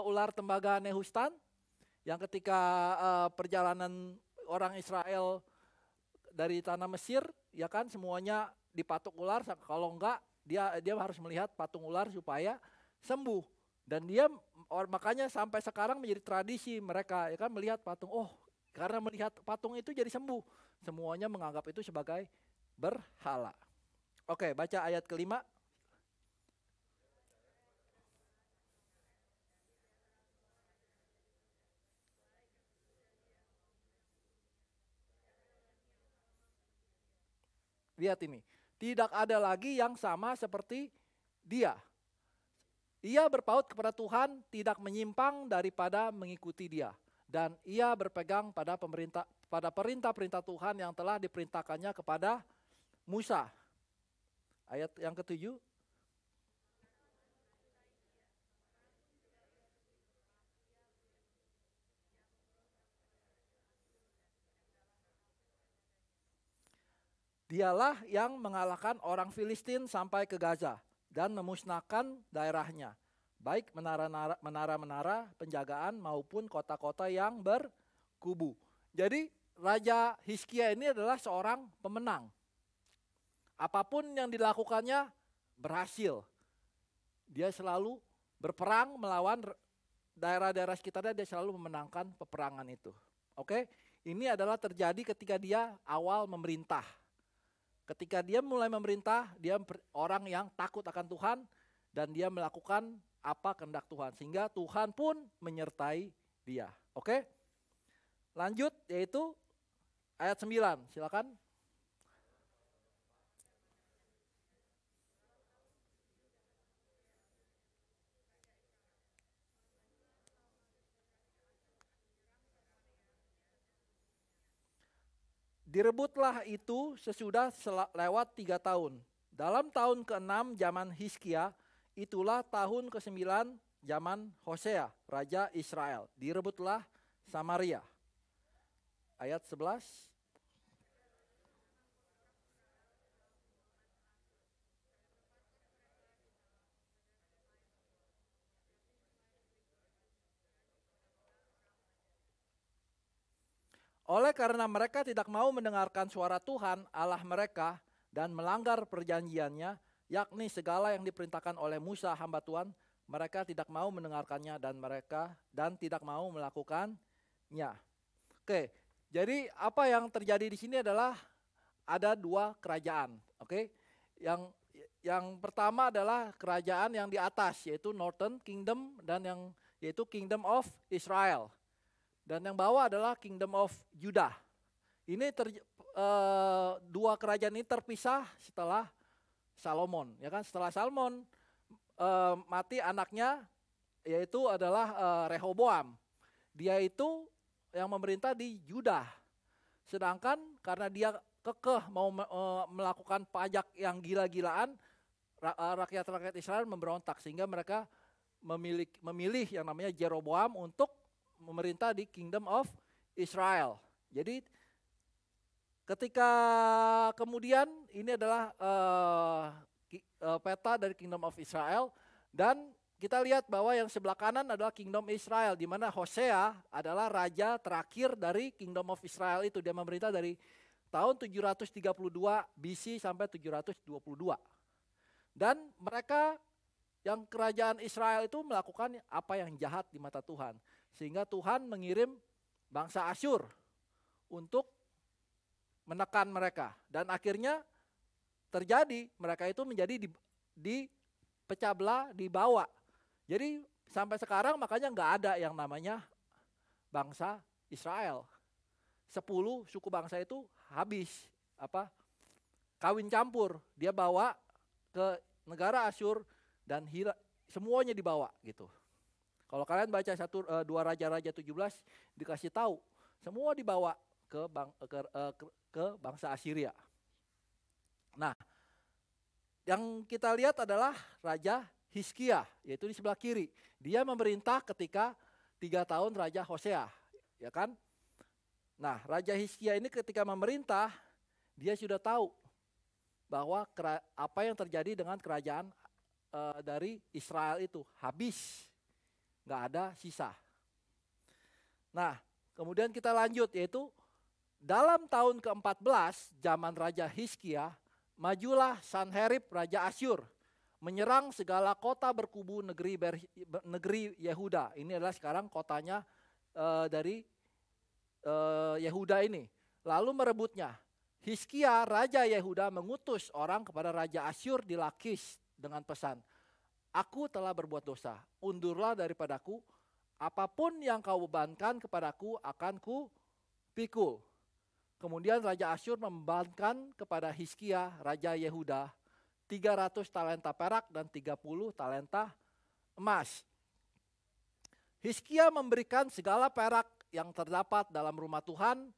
ular tembaga Nehustan? Yang ketika perjalanan orang Israel dari tanah Mesir, ya kan, semuanya dipatuk ular, kalau enggak dia harus melihat patung ular supaya sembuh. Dan makanya sampai sekarang menjadi tradisi mereka, ya kan, melihat patung. Oh, karena melihat patung itu jadi sembuh. Semuanya menganggap itu sebagai berhala. Oke, baca ayat kelima. Lihat ini, tidak ada lagi yang sama seperti dia. Ia berpaut kepada Tuhan, tidak menyimpang daripada mengikuti dia. Dan ia berpegang pada perintah-perintah Tuhan yang telah diperintahkannya kepada Musa. Ayat yang ke-7. Dialah yang mengalahkan orang Filistin sampai ke Gaza dan memusnahkan daerahnya, baik menara-menara penjagaan maupun kota-kota yang berkubu. Jadi Raja Hizkia ini adalah seorang pemenang. Apapun yang dilakukannya berhasil. Dia selalu berperang melawan daerah-daerah sekitarnya, dia selalu memenangkan peperangan itu. Oke, ini adalah terjadi ketika dia awal memerintah. Ketika dia mulai memerintah, dia orang yang takut akan Tuhan dan dia melakukan apa kehendak Tuhan. Sehingga Tuhan pun menyertai dia. Oke, lanjut yaitu ayat 9, silakan. Direbutlah itu sesudah lewat 3 tahun. Dalam tahun ke-6 zaman Hizkia, itulah tahun ke-9 zaman Hosea, Raja Israel. Direbutlah Samaria. Ayat 11. Oleh karena mereka tidak mau mendengarkan suara Tuhan Allah mereka dan melanggar perjanjiannya, yakni segala yang diperintahkan oleh Musa hamba Tuhan, mereka tidak mau mendengarkannya dan tidak mau melakukannya. Oke, jadi apa yang terjadi di sini adalah ada 2 kerajaan. Oke, yang pertama adalah kerajaan yang di atas, yaitu Northern Kingdom dan yaitu Kingdom of Israel. Dan yang bawah adalah Kingdom of Judah. Ini 2 kerajaan ini terpisah setelah Salomon, ya kan? Setelah Salomon mati anaknya, yaitu adalah Rehoboam. Dia itu yang memerintah di Judah. Sedangkan karena dia kekeh mau melakukan pajak yang gila-gilaan, rakyat-rakyat Israel memberontak sehingga mereka memilih yang namanya Jeroboam untuk memerintah di Kingdom of Israel. Jadi ketika kemudian ini adalah peta dari Kingdom of Israel, dan kita lihat bahwa yang sebelah kanan adalah Kingdom Israel, di mana Hosea adalah raja terakhir dari Kingdom of Israel itu. Dia memerintah dari tahun 732 BC sampai 722. Dan mereka yang kerajaan Israel itu melakukan apa yang jahat di mata Tuhan. Sehingga Tuhan mengirim bangsa Asyur untuk menekan mereka. Dan akhirnya terjadi mereka itu menjadi dipecah belah, dibawa. Jadi sampai sekarang makanya nggak ada yang namanya bangsa Israel. 10 suku bangsa itu habis kawin campur. Dia bawa ke negara Asyur dan semuanya dibawa gitu. Kalau kalian baca 2 Raja-Raja 17 dikasih tahu semua dibawa ke bangsa Assyria. Nah, yang kita lihat adalah Raja Hizkia, yaitu di sebelah kiri. Dia memerintah ketika 3 tahun Raja Hosea, ya kan? Nah, Raja Hizkia ini ketika memerintah, dia sudah tahu bahwa apa yang terjadi dengan kerajaan dari Israel itu habis. Nggak ada sisa. Nah, kemudian kita lanjut, yaitu dalam tahun ke-14 zaman Raja Hizkia, majulah Sanherib Raja Asyur menyerang segala kota berkubu negeri Yehuda. Ini adalah sekarang kotanya dari Yehuda ini. Lalu merebutnya. Hizkia Raja Yehuda mengutus orang kepada Raja Asyur di Lakis dengan pesan, "Aku telah berbuat dosa, undurlah daripadaku, apapun yang kau bebankan kepadaku akan ku pikul." Kemudian Raja Asyur membebankan kepada Hizkia Raja Yehuda 300 talenta perak dan 30 talenta emas. Hizkia memberikan segala perak yang terdapat dalam rumah Tuhan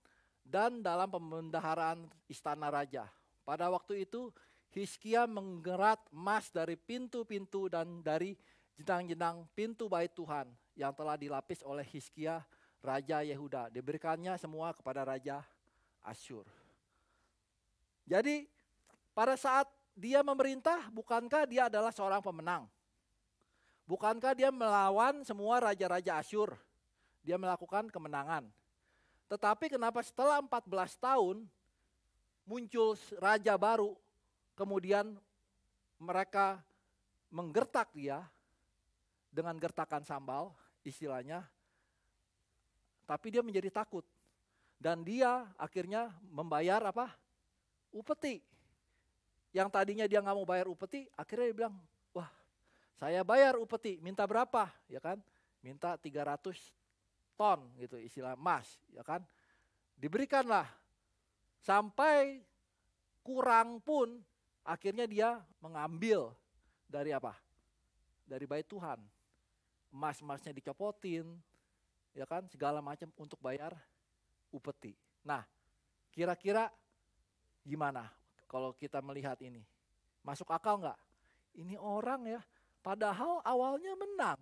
dan dalam pembendaharaan istana raja. Pada waktu itu Hizkia menggerat emas dari pintu-pintu dan dari jenang-jenang pintu bait Tuhan yang telah dilapis oleh Hizkia Raja Yehuda. Diberikannya semua kepada Raja Asyur. Jadi pada saat dia memerintah, bukankah dia adalah seorang pemenang? Bukankah dia melawan semua raja-raja Asyur? Dia melakukan kemenangan. Tetapi kenapa setelah 14 tahun muncul raja baru, kemudian mereka menggertak dia dengan gertakan sambal istilahnya, tapi dia menjadi takut. Dan dia akhirnya membayar apa? Upeti. Yang tadinya dia nggak mau bayar upeti, akhirnya dia bilang, wah saya bayar upeti, minta berapa? Ya kan? Minta 300 ton gitu istilah emas, ya kan? Diberikanlah. Sampai kurang pun akhirnya dia mengambil dari apa? Dari bait Tuhan. Emas-emasnya dicopotin, ya kan? Segala macam untuk bayar upeti. Nah, kira-kira gimana kalau kita melihat ini? Masuk akal nggak? Ini orang ya, padahal awalnya menang.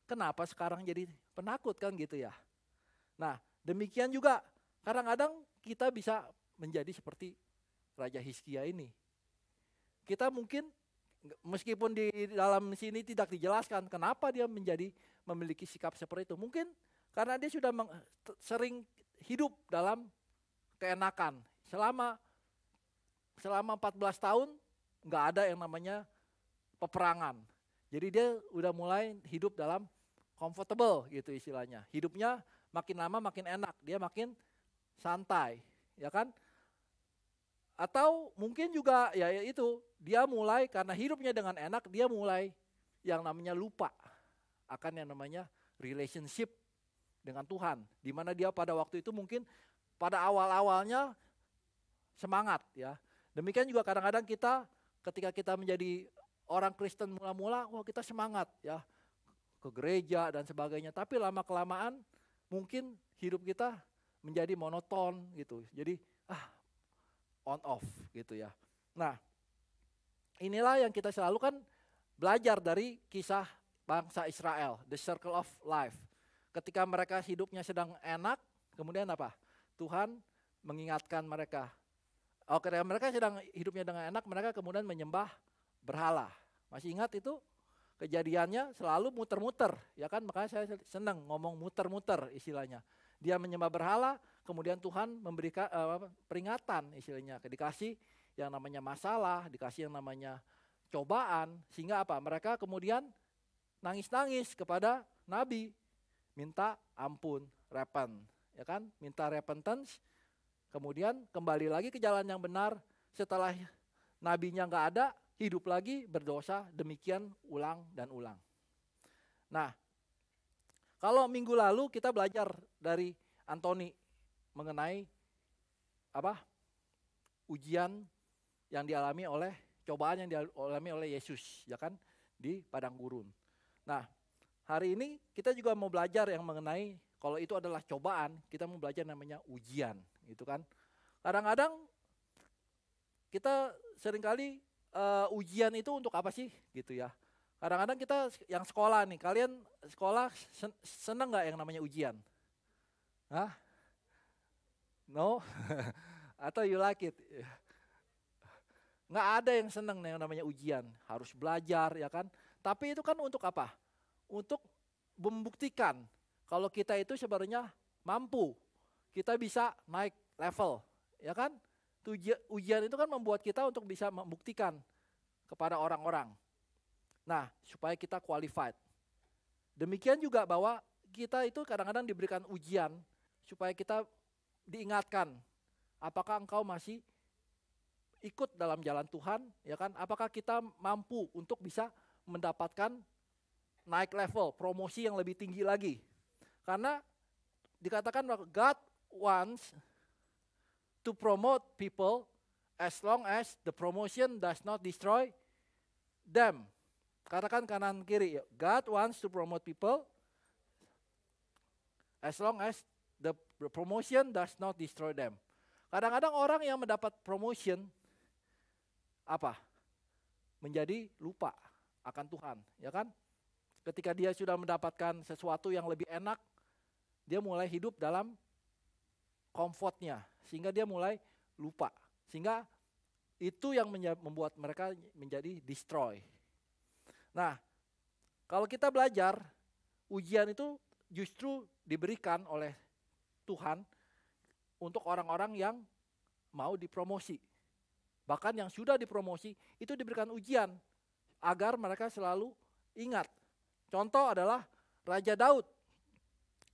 Kenapa sekarang jadi penakut kan gitu ya? Nah, demikian juga kadang-kadang kita bisa menjadi seperti Raja Hizkia ini. Kita mungkin meskipun di dalam sini tidak dijelaskan kenapa dia memiliki sikap seperti itu. Mungkin karena dia sudah sering hidup dalam keenakan. Selama 14 tahun nggak ada yang namanya peperangan. Jadi dia udah mulai hidup dalam comfortable gitu istilahnya. Hidupnya makin lama makin enak, dia makin santai, ya kan? Atau mungkin juga ya itu, dia mulai karena hidupnya dengan enak, dia mulai yang namanya lupa akan yang namanya relationship dengan Tuhan. Di mana dia pada waktu itu mungkin pada awal-awalnya semangat ya. Demikian juga kadang-kadang kita ketika kita menjadi orang Kristen mula-mula, wah kita semangat ya ke gereja dan sebagainya. Tapi lama-kelamaan mungkin hidup kita menjadi monoton gitu. Jadi on off gitu ya. Nah, inilah yang kita selalu kan belajar dari kisah bangsa Israel, the circle of life. Ketika mereka hidupnya sedang enak, kemudian apa? Tuhan mengingatkan mereka. Ketika mereka sedang hidupnya dengan enak, mereka kemudian menyembah berhala. Masih ingat itu? Kejadiannya selalu muter-muter, ya kan? Makanya saya senang ngomong muter-muter istilahnya. Dia menyembah berhala, kemudian Tuhan memberikan peringatan istilahnya. Dikasih yang namanya masalah, dikasih yang namanya cobaan, sehingga apa? Mereka kemudian nangis-nangis kepada Nabi. Minta ampun, repent, ya kan? Minta repentance, kemudian kembali lagi ke jalan yang benar. Setelah nabinya nggak ada, hidup lagi berdosa, demikian ulang dan ulang. Nah, kalau minggu lalu kita belajar dari Antoni mengenai apa? Ujian yang dialami oleh, cobaan yang dialami oleh Yesus, ya kan? Di padang gurun. Nah, hari ini kita juga mau belajar yang mengenai kalau itu adalah cobaan, kita mau belajar namanya ujian, gitu kan. Kadang-kadang kita seringkali ujian itu untuk apa sih, gitu ya. Kadang-kadang kita yang sekolah nih, kalian sekolah seneng nggak yang namanya ujian? Hah? No? Atau you like it? Nggak ada yang seneng yang namanya ujian, harus belajar, ya kan. Tapi itu kan untuk apa? Untuk membuktikan kalau kita itu sebenarnya mampu, kita bisa naik level, ya kan? Ujian itu kan membuat kita untuk bisa membuktikan kepada orang-orang. Nah, supaya kita qualified. Demikian juga bahwa kita itu kadang-kadang diberikan ujian supaya kita diingatkan, apakah engkau masih ikut dalam jalan Tuhan, ya kan? Apakah kita mampu untuk bisa mendapatkan naik level, promosi yang lebih tinggi lagi. Karena dikatakan bahwa God wants to promote people as long as the promotion does not destroy them. Katakan kanan kiri, God wants to promote people as long as the promotion does not destroy them. Kadang-kadang orang yang mendapat promotion apa? Menjadi lupa akan Tuhan, ya kan? Ketika dia sudah mendapatkan sesuatu yang lebih enak, dia mulai hidup dalam comfortnya, sehingga dia mulai lupa. Sehingga itu yang membuat mereka menjadi destroy. Nah, kalau kita belajar, ujian itu justru diberikan oleh Tuhan untuk orang-orang yang mau dipromosi. Bahkan yang sudah dipromosi itu diberikan ujian agar mereka selalu ingat. Contoh adalah Raja Daud.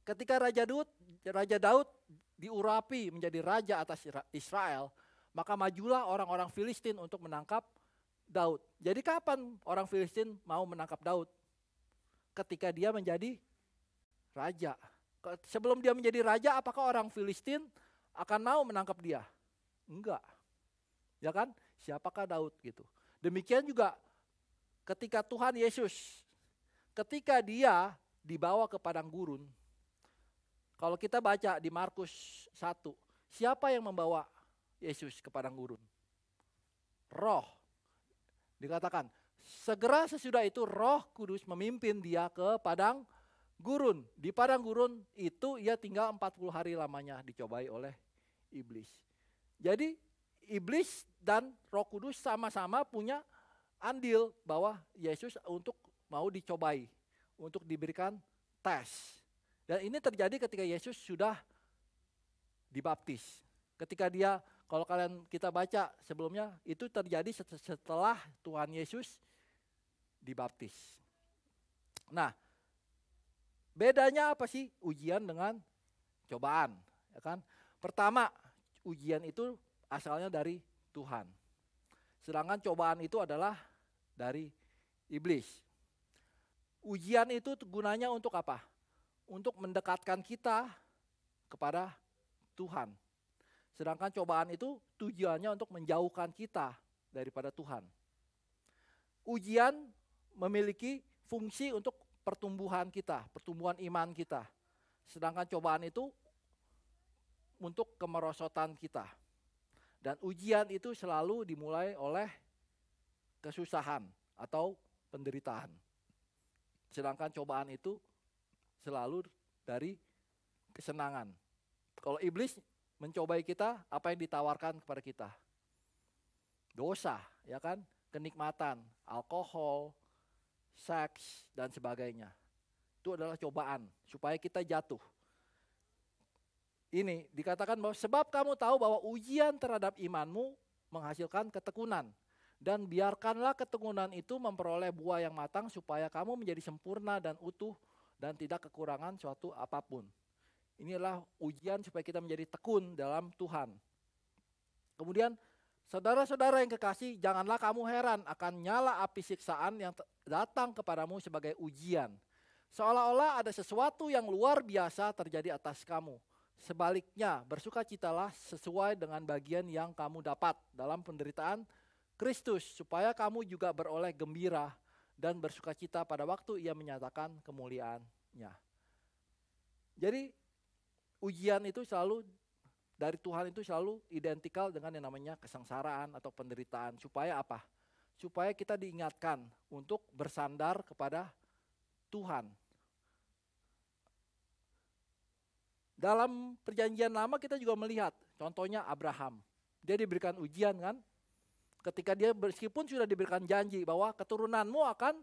Ketika Raja Daud diurapi menjadi raja atas Israel, maka majulah orang-orang Filistin untuk menangkap Daud. Jadi kapan orang Filistin mau menangkap Daud? Ketika dia menjadi raja. Sebelum dia menjadi raja, apakah orang Filistin akan mau menangkap dia? Enggak. Ya kan? Siapakah Daud gitu. Demikian juga ketika Tuhan Yesus, ketika dia dibawa ke padang gurun, kalau kita baca di Markus 1, siapa yang membawa Yesus ke padang gurun? Roh. Dikatakan, segera sesudah itu Roh Kudus memimpin dia ke padang gurun. Di padang gurun itu ia tinggal 40 hari lamanya dicobai oleh iblis. Jadi iblis dan Roh Kudus sama-sama punya andil bahwa Yesus untuk mau dicobai, untuk diberikan tes. Dan ini terjadi ketika Yesus sudah dibaptis. Ketika dia, kalau kita baca sebelumnya, itu terjadi setelah Tuhan Yesus dibaptis. Nah, bedanya apa sih ujian dengan cobaan? Ya kan? Pertama, ujian itu asalnya dari Tuhan. Sedangkan cobaan itu adalah dari iblis. Ujian itu gunanya untuk apa? Untuk mendekatkan kita kepada Tuhan. Sedangkan cobaan itu tujuannya untuk menjauhkan kita daripada Tuhan. Ujian memiliki fungsi untuk pertumbuhan kita, pertumbuhan iman kita. Sedangkan cobaan itu untuk kemerosotan kita. Dan ujian itu selalu dimulai oleh kesusahan atau penderitaan. Sedangkan cobaan itu selalu dari kesenangan. Kalau iblis mencobai kita, apa yang ditawarkan kepada kita? Dosa, ya kan? Kenikmatan, alkohol, seks, dan sebagainya. Itu adalah cobaan supaya kita jatuh. Ini dikatakan bahwa sebab kamu tahu bahwa ujian terhadap imanmu menghasilkan ketekunan. Dan biarkanlah ketekunan itu memperoleh buah yang matang supaya kamu menjadi sempurna dan utuh dan tidak kekurangan suatu apapun. Inilah ujian supaya kita menjadi tekun dalam Tuhan. Kemudian saudara-saudara yang kekasih, janganlah kamu heran akan nyala api siksaan yang datang kepadamu sebagai ujian. Seolah-olah ada sesuatu yang luar biasa terjadi atas kamu. Sebaliknya, bersukacitalah sesuai dengan bagian yang kamu dapat dalam penderitaan Kristus, supaya kamu juga beroleh gembira dan bersukacita pada waktu ia menyatakan kemuliaannya. Jadi ujian itu selalu dari Tuhan itu selalu identikal dengan yang namanya kesengsaraan atau penderitaan. Supaya apa? Supaya kita diingatkan untuk bersandar kepada Tuhan. Dalam perjanjian lama kita juga melihat, contohnya Abraham. Dia diberikan ujian kan? Ketika dia meskipun sudah diberikan janji bahwa keturunanmu akan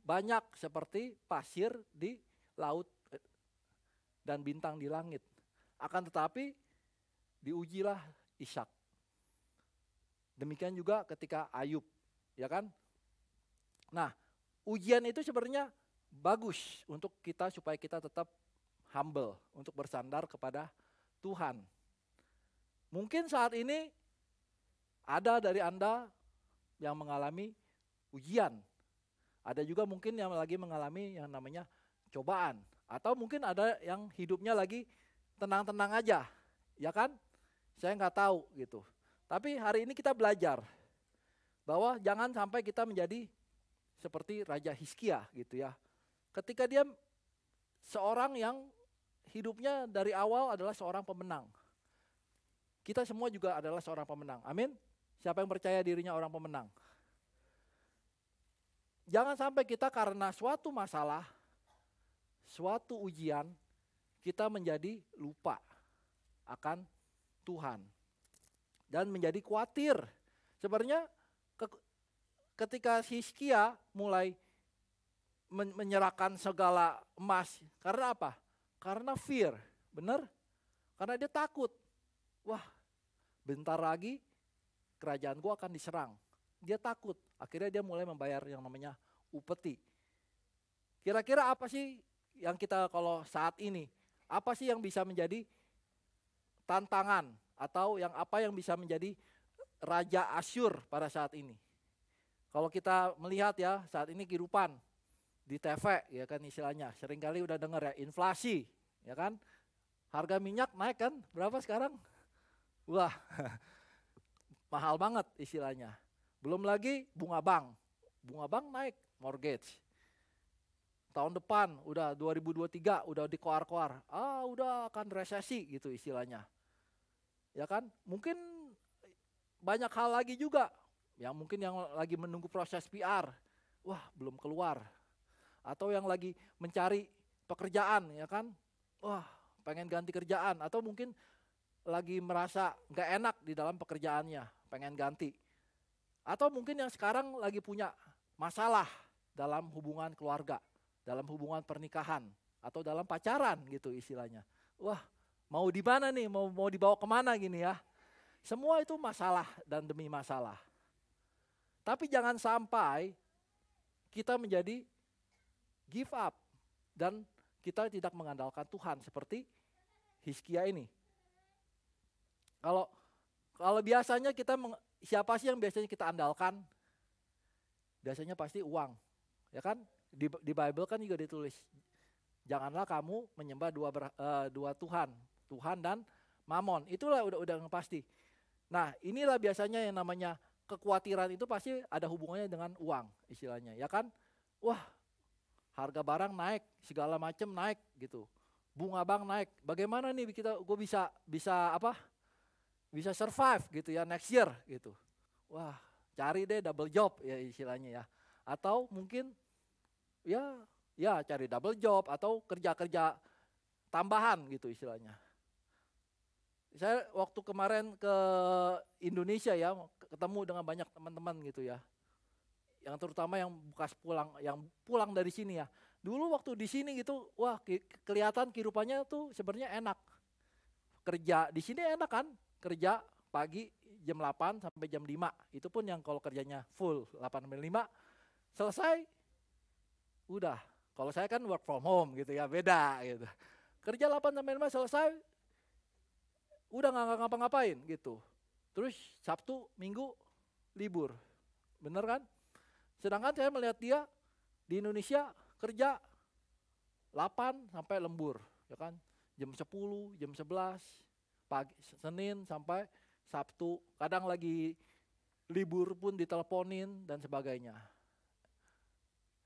banyak seperti pasir di laut dan bintang di langit. Akan tetapi diujilah Ishak. Demikian juga ketika Ayub, ya kan? Nah, ujian itu sebenarnya bagus untuk kita supaya kita tetap humble, untuk bersandar kepada Tuhan. Mungkin saat ini ada dari Anda yang mengalami ujian. Ada juga mungkin yang lagi mengalami yang namanya cobaan. Atau mungkin ada yang hidupnya lagi tenang-tenang aja, ya kan? Saya nggak tahu gitu. Tapi hari ini kita belajar bahwa jangan sampai kita menjadi seperti Raja Hizkia gitu ya. Ketika dia seorang yang hidupnya dari awal adalah seorang pemenang. Kita semua juga adalah seorang pemenang. Amin. Siapa yang percaya dirinya orang pemenang? Jangan sampai kita karena suatu masalah, suatu ujian, kita menjadi lupa akan Tuhan. Dan menjadi khawatir. Sebenarnya ketika Hizkia mulai menyerahkan segala emas, karena apa? Karena fear, benar? Karena dia takut. Wah, bentar lagi kerajaan gua akan diserang. Dia takut. Akhirnya dia mulai membayar yang namanya upeti. Kira-kira apa sih yang kita kalau saat ini, apa sih yang bisa menjadi tantangan atau apa yang bisa menjadi Raja Asyur pada saat ini? Kalau kita melihat ya saat ini kehidupan di TV ya kan istilahnya, seringkali udah dengar ya inflasi ya kan, harga minyak naik kan, berapa sekarang? Wah mahal banget istilahnya. Belum lagi bunga bank naik, mortgage. Tahun depan udah 2023 udah dikoar-koar, udah akan resesi gitu istilahnya. Ya kan, mungkin banyak hal lagi juga, yang mungkin yang lagi menunggu proses PR, wah belum keluar. Atau yang lagi mencari pekerjaan ya kan, wah pengen ganti kerjaan. Atau mungkin lagi merasa gak enak di dalam pekerjaannya, pengen ganti. Atau mungkin yang sekarang lagi punya masalah dalam hubungan keluarga, dalam hubungan pernikahan, atau dalam pacaran gitu istilahnya. Wah mau di mana nih, mau dibawa kemana gini ya. Semua itu masalah dan demi masalah. Tapi jangan sampai kita menjadi give up dan kita tidak mengandalkan Tuhan seperti Hizkia ini. Kalau biasanya siapa sih yang biasanya kita andalkan? Biasanya pasti uang, ya kan? Di Bible kan juga ditulis, janganlah kamu menyembah dua Tuhan dan Mamon. Itulah udah pasti. Nah inilah biasanya yang namanya kekhawatiran itu pasti ada hubungannya dengan uang istilahnya, ya kan? Wah harga barang naik, segala macam naik gitu, bunga bank naik. Bagaimana nih gue bisa survive gitu ya next year gitu. Wah cari deh double job ya istilahnya ya. Atau mungkin ya cari double job atau kerja tambahan gitu istilahnya. Saya waktu kemarin ke Indonesia ya, ketemu dengan banyak teman-teman gitu ya. Yang terutama yang pulang dari sini ya. Dulu waktu di sini gitu, wah kelihatan kehidupannya tuh sebenarnya enak. Kerja di sini enak kan? Kerja pagi jam 8 sampai jam 5. Itu pun yang kalau kerjanya full 8 sampai 5, selesai udah. Kalau saya kan work from home gitu ya, beda gitu. Kerja 8 sampai 5 selesai, udah nggak ngapa-ngapain gitu. Terus Sabtu, Minggu libur, bener kan? Sedangkan saya melihat dia di Indonesia kerja 8 sampai lembur, ya kan? Jam 10, jam 11, pagi, Senin sampai Sabtu. Kadang lagi libur pun diteleponin dan sebagainya.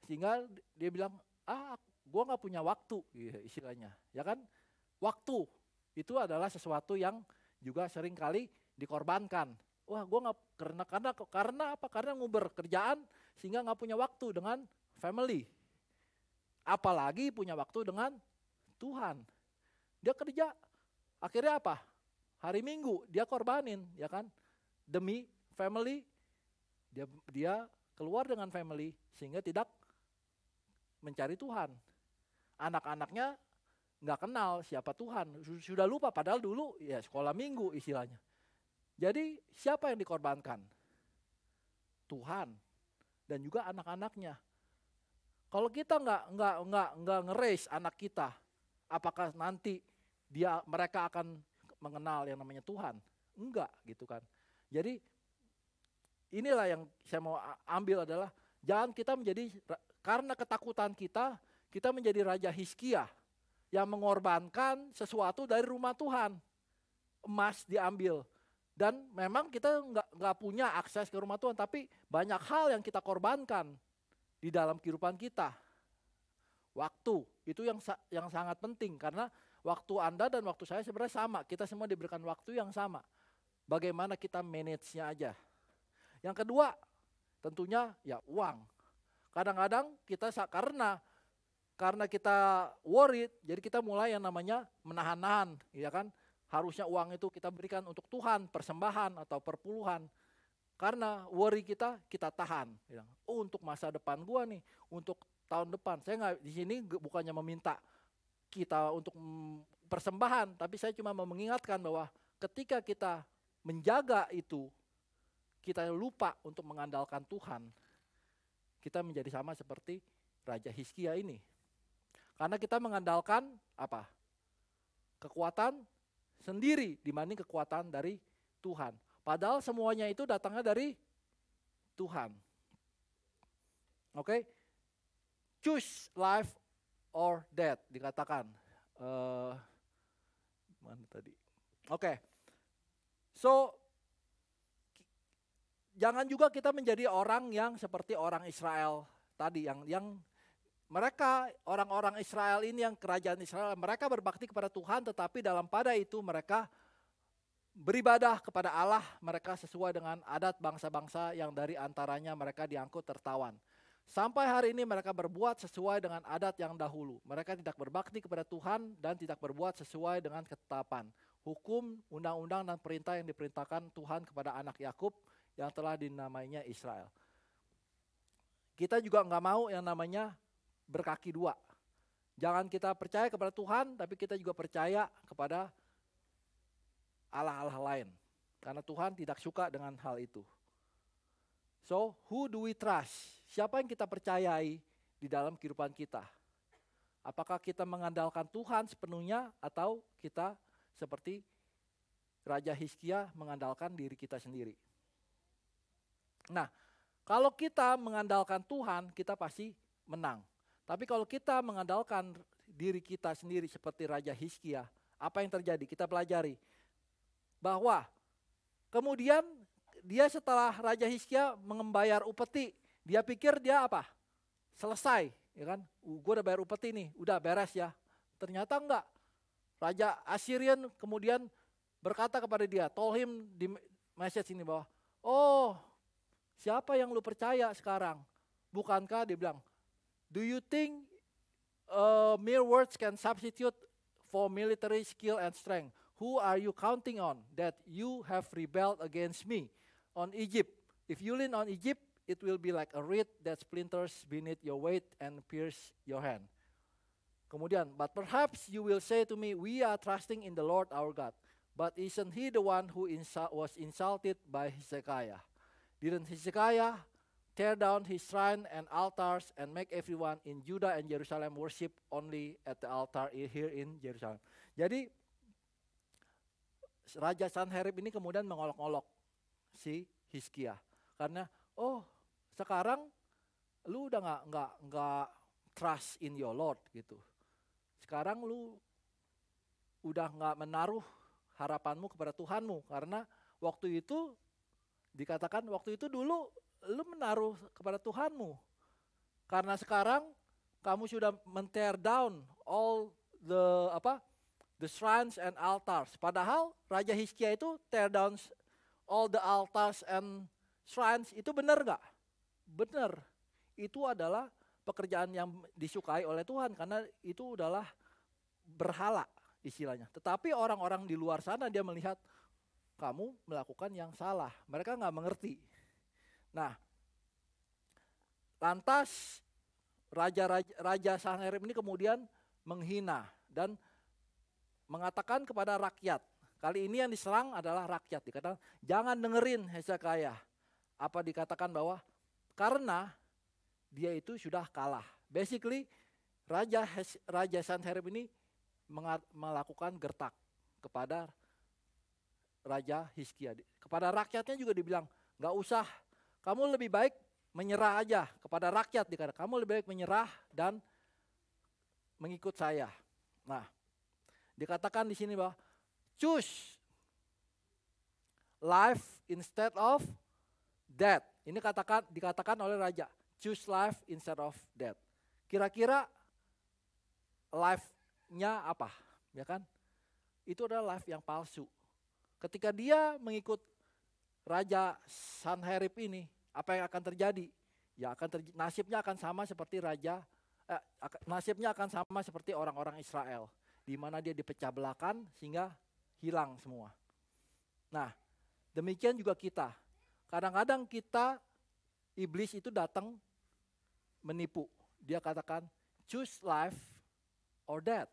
Sehingga dia bilang, gue nggak punya waktu, istilahnya, ya kan? Waktu itu adalah sesuatu yang juga sering kali dikorbankan. Wah, gue nggak karena apa? Karena nguber kerjaan sehingga nggak punya waktu dengan family. Apalagi punya waktu dengan Tuhan. Dia kerja, akhirnya apa? Hari Minggu dia korbanin, ya kan? Demi family, dia keluar dengan family sehingga tidak mencari Tuhan. Anak-anaknya nggak kenal siapa Tuhan, sudah lupa padahal dulu ya sekolah minggu istilahnya. Jadi siapa yang dikorbankan? Tuhan dan juga anak-anaknya. Kalau kita nggak nge-raise anak kita, apakah nanti mereka akan mengenal yang namanya Tuhan? Enggak gitu kan. Jadi inilah yang saya mau ambil adalah jangan kita menjadi, karena ketakutan kita menjadi Raja Hizkia yang mengorbankan sesuatu dari rumah Tuhan. Emas diambil. Dan memang kita nggak punya akses ke rumah Tuhan, tapi banyak hal yang kita korbankan di dalam kehidupan kita. Waktu, itu yang sangat penting, karena waktu Anda dan waktu saya sebenarnya sama. Kita semua diberikan waktu yang sama. Bagaimana kita manage-nya aja. Yang kedua, tentunya ya uang. Kadang-kadang kita karena kita worried, jadi kita mulai yang namanya menahan-nahan, ya kan? Harusnya uang itu kita berikan untuk Tuhan, persembahan atau perpuluhan. Karena worry kita tahan. Untuk masa depan gua nih, untuk tahun depan. Saya nggak di sini bukannya meminta kita untuk persembahan, tapi saya cuma mau mengingatkan bahwa ketika kita menjaga itu, kita lupa untuk mengandalkan Tuhan, kita menjadi sama seperti Raja Hizkia ini. Karena kita mengandalkan apa? Kekuatan sendiri dibanding kekuatan dari Tuhan. Padahal semuanya itu datangnya dari Tuhan. Oke? Choose life or death dikatakan. Mana tadi? Oke. So jangan juga kita menjadi orang yang seperti orang Israel tadi yang mereka orang-orang Israel ini, yang kerajaan Israel, mereka berbakti kepada Tuhan, tetapi pada itu mereka beribadah kepada Allah mereka sesuai dengan adat bangsa-bangsa yang dari antaranya mereka diangkut tertawan. Sampai hari ini mereka berbuat sesuai dengan adat yang dahulu. Mereka tidak berbakti kepada Tuhan dan tidak berbuat sesuai dengan ketetapan, hukum, undang-undang dan perintah yang diperintahkan Tuhan kepada anak Yakub yang telah dinamainya Israel. Kita juga nggak mau yang namanya berkaki dua. Jangan kita percaya kepada Tuhan, tapi kita juga percaya kepada Allah-Allah lain. Karena Tuhan tidak suka dengan hal itu. So, who do we trust? Siapa yang kita percayai di dalam kehidupan kita? Apakah kita mengandalkan Tuhan sepenuhnya atau kita seperti Raja Hizkia mengandalkan diri kita sendiri? Nah, kalau kita mengandalkan Tuhan, kita pasti menang. Tapi kalau kita mengandalkan diri kita sendiri seperti Raja Hizkia, apa yang terjadi? Kita pelajari bahwa kemudian dia setelah Raja Hizkia membayar upeti, dia pikir dia apa? Selesai, ya kan? Gue udah bayar upeti nih, udah beres ya. Ternyata enggak. Raja Assyrian kemudian berkata kepada dia, told him di message ini bahwa, oh, siapa yang lu percaya sekarang? Bukankah dia bilang, do you think mere words can substitute for military skill and strength? Who are you counting on that you have rebelled against me? On Egypt. If you lean on Egypt, it will be like a reed that splinters beneath your weight and pierce your hand. Kemudian, but perhaps you will say to me, we are trusting in the Lord our God. But isn't he the one who was insulted by Hezekiah? Didn't Hezekiah tear down his shrine and altars and make everyone in Judah and Jerusalem worship only at the altar here in Jerusalem? Jadi Raja Sanherib ini kemudian mengolok-olok si Hizkia karena sekarang lu udah nggak trust in your Lord gitu. Sekarang lu udah nggak menaruh harapanmu kepada Tuhanmu karena waktu itu dikatakan waktu itu dulu lu menaruh kepada Tuhanmu. Karena sekarang kamu sudah men-tear down all the shrines and altars. Padahal Raja Hizkia itu tear down all the altars and shrines, itu benar nggak? Benar. Itu adalah pekerjaan yang disukai oleh Tuhan karena itu adalah berhala istilahnya. Tetapi orang-orang di luar sana dia melihat kamu melakukan yang salah. Mereka nggak mengerti. Nah, lantas Raja Sanherib ini kemudian menghina dan mengatakan kepada rakyat. Kali ini yang diserang adalah rakyat. Dikatakan, jangan dengerin Hezekiah. Apa dikatakan bahwa karena dia itu sudah kalah. Basically, Raja Sanherib ini melakukan gertak kepada Raja Hizkia. Kepada rakyatnya juga dibilang, gak usah, kamu lebih baik menyerah aja kepada rakyat. Dikatakan, kamu lebih baik menyerah dan mengikut saya. Nah, dikatakan di sini bahwa choose life instead of death. Ini dikatakan oleh raja. Choose life instead of death. Kira-kira life-nya apa? Ya kan? Itu adalah life yang palsu. Ketika dia mengikut Raja Sanherib ini, apa yang akan terjadi? Ya nasibnya akan sama seperti nasibnya akan sama seperti orang-orang Israel, di mana dia dipecah belakan sehingga hilang semua. Nah, demikian juga kita. Kadang-kadang iblis itu datang menipu. Dia katakan, choose life or death.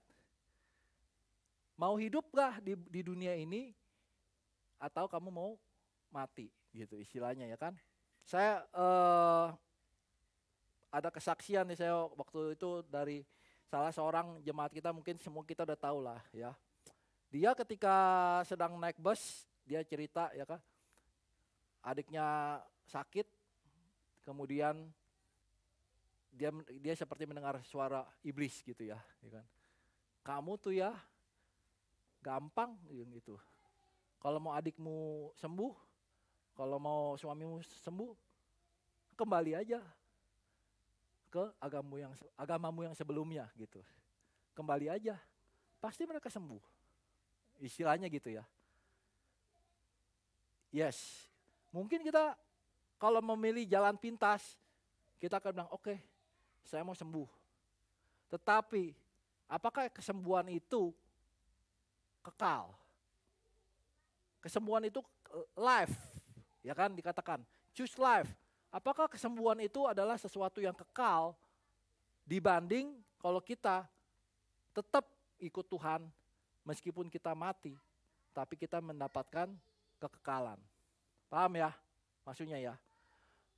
Mau hidup gak di dunia ini atau kamu mau mati gitu istilahnya ya kan. Saya ada kesaksian nih saya waktu itu dari salah seorang jemaat kita, mungkin semua kita udah tahu lah ya. Dia ketika sedang naik bus, dia cerita ya kan, adiknya sakit, kemudian dia seperti mendengar suara iblis gitu ya kan. Kamu tuh ya gampang gitu. Kalau mau adikmu sembuh, kalau mau suamimu sembuh, kembali aja ke agamamu yang sebelumnya gitu. Kembali aja, pasti mereka sembuh. Istilahnya gitu ya. Yes, mungkin kita kalau memilih jalan pintas, kita akan bilang oke, saya mau sembuh. Tetapi apakah kesembuhan itu kekal? Kesembuhan itu life, ya kan dikatakan choose life. Apakah kesembuhan itu adalah sesuatu yang kekal dibanding kalau kita tetap ikut Tuhan meskipun kita mati, tapi kita mendapatkan kekekalan. Paham ya? Maksudnya ya,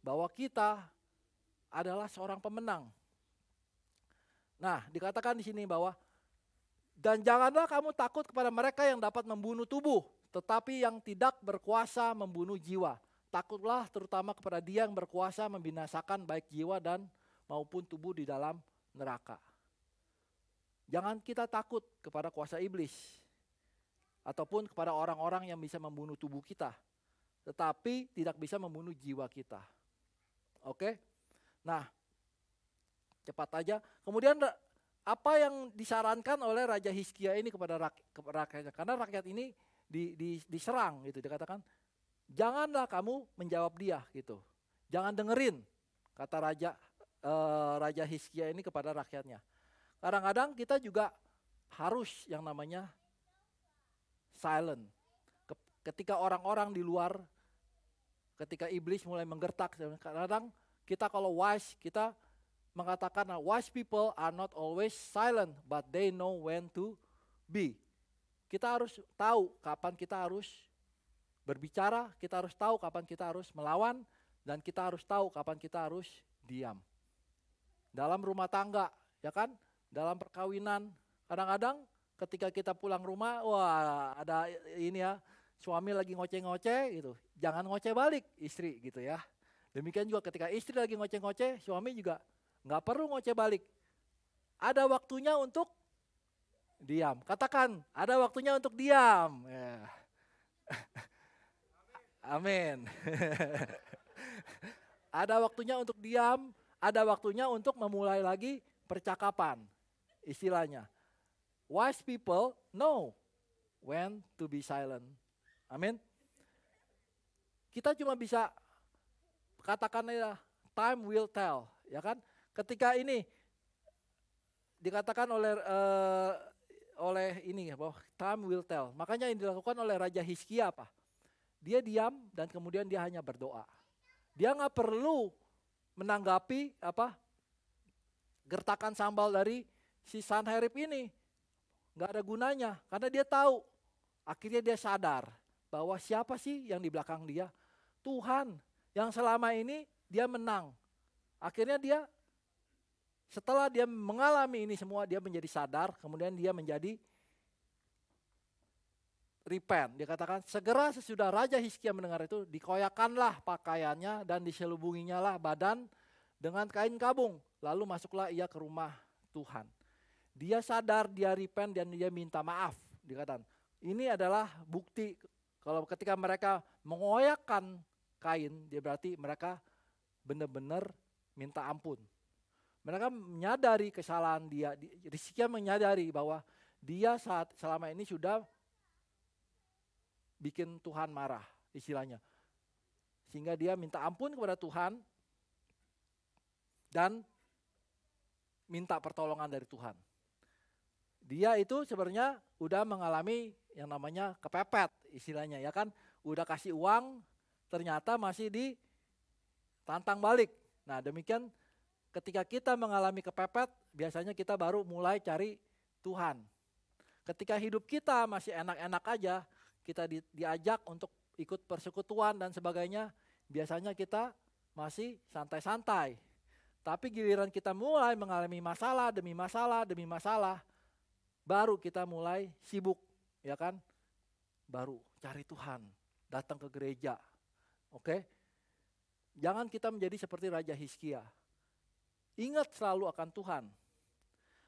bahwa kita adalah seorang pemenang. Nah, dikatakan di sini bahwa dan janganlah kamu takut kepada mereka yang dapat membunuh tubuh, tetapi yang tidak berkuasa membunuh jiwa. Takutlah terutama kepada Dia yang berkuasa membinasakan baik jiwa dan maupun tubuh di dalam neraka. Jangan kita takut kepada kuasa iblis ataupun kepada orang-orang yang bisa membunuh tubuh kita, tetapi tidak bisa membunuh jiwa kita. Oke? Nah, cepat aja. Kemudian apa yang disarankan oleh Raja Hizkia ini kepada rakyatnya? Karena rakyat ini diserang gitu, dikatakan janganlah kamu menjawab dia gitu. Jangan dengerin kata Raja Hizkia ini kepada rakyatnya. Kadang-kadang kita juga harus yang namanya silent. Ketika orang-orang di luar, ketika iblis mulai menggertak, kadang-kadang kita kalau wise, kita mengatakan wise people are not always silent, but they know when to be. Kita harus tahu kapan kita harus berbicara, kita harus tahu kapan kita harus melawan, dan kita harus tahu kapan kita harus diam. Dalam rumah tangga, ya kan? Dalam perkawinan, kadang-kadang ketika kita pulang rumah, wah ada ini ya, suami lagi ngoceh-ngoceh gitu. Jangan ngoceh balik istri gitu ya. Demikian juga ketika istri lagi ngoceh-ngoceh, suami juga nggak perlu ngoceh balik. Ada waktunya untuk diam. Katakan, ada waktunya untuk diam. Ya. Amin. Ada waktunya untuk diam, ada waktunya untuk memulai lagi percakapan. Istilahnya, wise people know when to be silent. Amin. Kita cuma bisa katakan ya, time will tell, ya kan? Ketika ini dikatakan oleh ini bahwa time will tell. Makanya yang dilakukan oleh Raja Hizkia apa? Dia diam dan kemudian dia hanya berdoa. Dia nggak perlu menanggapi gertakan sambal dari si Sanherib ini. Nggak ada gunanya karena dia tahu. Akhirnya dia sadar bahwa siapa sih yang di belakang dia? Tuhan yang selama ini dia menang. Akhirnya dia setelah dia mengalami ini semua, dia menjadi sadar, kemudian dia menjadi repent. Dia katakan segera sesudah Raja Hizkia mendengar itu, dikoyakanlah pakaiannya dan diselubunginya lah badan dengan kain kabung. Lalu masuklah ia ke rumah Tuhan. Dia sadar, dia repent dan dia minta maaf. Dikatakan ini adalah bukti kalau ketika mereka mengoyakkan kain, dia berarti mereka benar-benar minta ampun. Mereka menyadari kesalahan dia. Hizkia menyadari bahwa dia selama ini sudah bikin Tuhan marah, istilahnya. Sehingga dia minta ampun kepada Tuhan dan minta pertolongan dari Tuhan. Dia itu sebenarnya udah mengalami yang namanya kepepet, istilahnya ya kan. Udah kasih uang, ternyata masih ditantang balik. Nah demikian ketika kita mengalami kepepet, biasanya kita baru mulai cari Tuhan. Ketika hidup kita masih enak-enak aja, kita diajak untuk ikut persekutuan dan sebagainya, biasanya kita masih santai-santai. Tapi giliran kita mulai mengalami masalah demi masalah demi masalah, baru kita mulai sibuk, ya kan? Baru cari Tuhan, datang ke gereja. Oke? Jangan kita menjadi seperti Raja Hizkia. Ingat selalu akan Tuhan.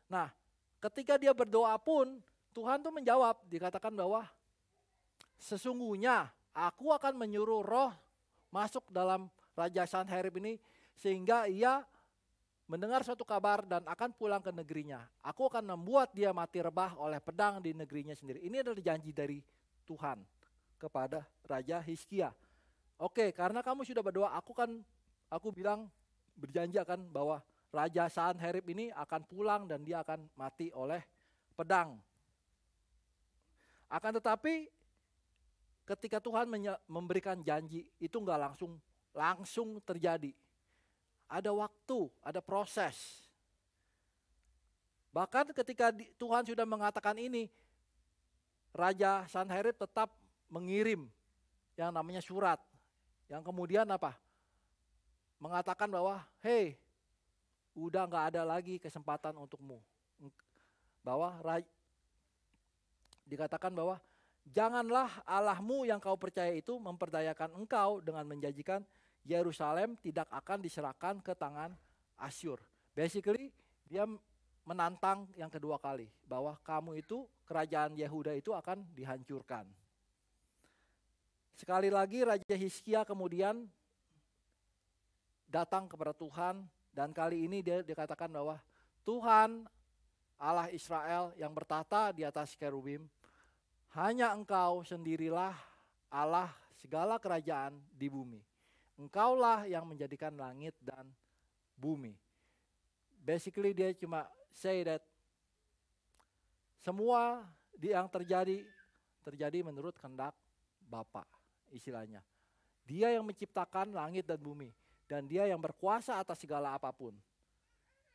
Nah, ketika dia berdoa pun, Tuhan tuh menjawab, dikatakan bahwa sesungguhnya aku akan menyuruh roh masuk dalam Raja Sanherib ini sehingga ia mendengar suatu kabar dan akan pulang ke negerinya. Aku akan membuat dia mati rebah oleh pedang di negerinya sendiri. Ini adalah janji dari Tuhan kepada Raja Hizkia. Oke, karena kamu sudah berdoa, aku bilang berjanji akan bahwa Raja Sanherib ini akan pulang dan dia akan mati oleh pedang. Akan tetapi ketika Tuhan memberikan janji itu enggak langsung terjadi. Ada waktu, ada proses. Bahkan ketika Tuhan sudah mengatakan ini, Raja Sanherib tetap mengirim yang namanya surat. Yang kemudian apa? Mengatakan bahwa, hey, udah gak ada lagi kesempatan untukmu. Bahwa dikatakan bahwa janganlah Allahmu yang kau percaya itu memperdayakan engkau dengan menjanjikan Yerusalem tidak akan diserahkan ke tangan Asyur. Basically dia menantang yang kedua kali bahwa kamu itu, kerajaan Yehuda itu akan dihancurkan. Sekali lagi Raja Hizkia kemudian datang kepada Tuhan dan kali ini dia dikatakan bahwa Tuhan Allah Israel yang bertata di atas kerubim, hanya engkau sendirilah Allah segala kerajaan di bumi. Engkaulah yang menjadikan langit dan bumi. Basically dia cuma say that semua yang terjadi menurut kehendak Bapa, istilahnya. Dia yang menciptakan langit dan bumi dan dia yang berkuasa atas segala apapun.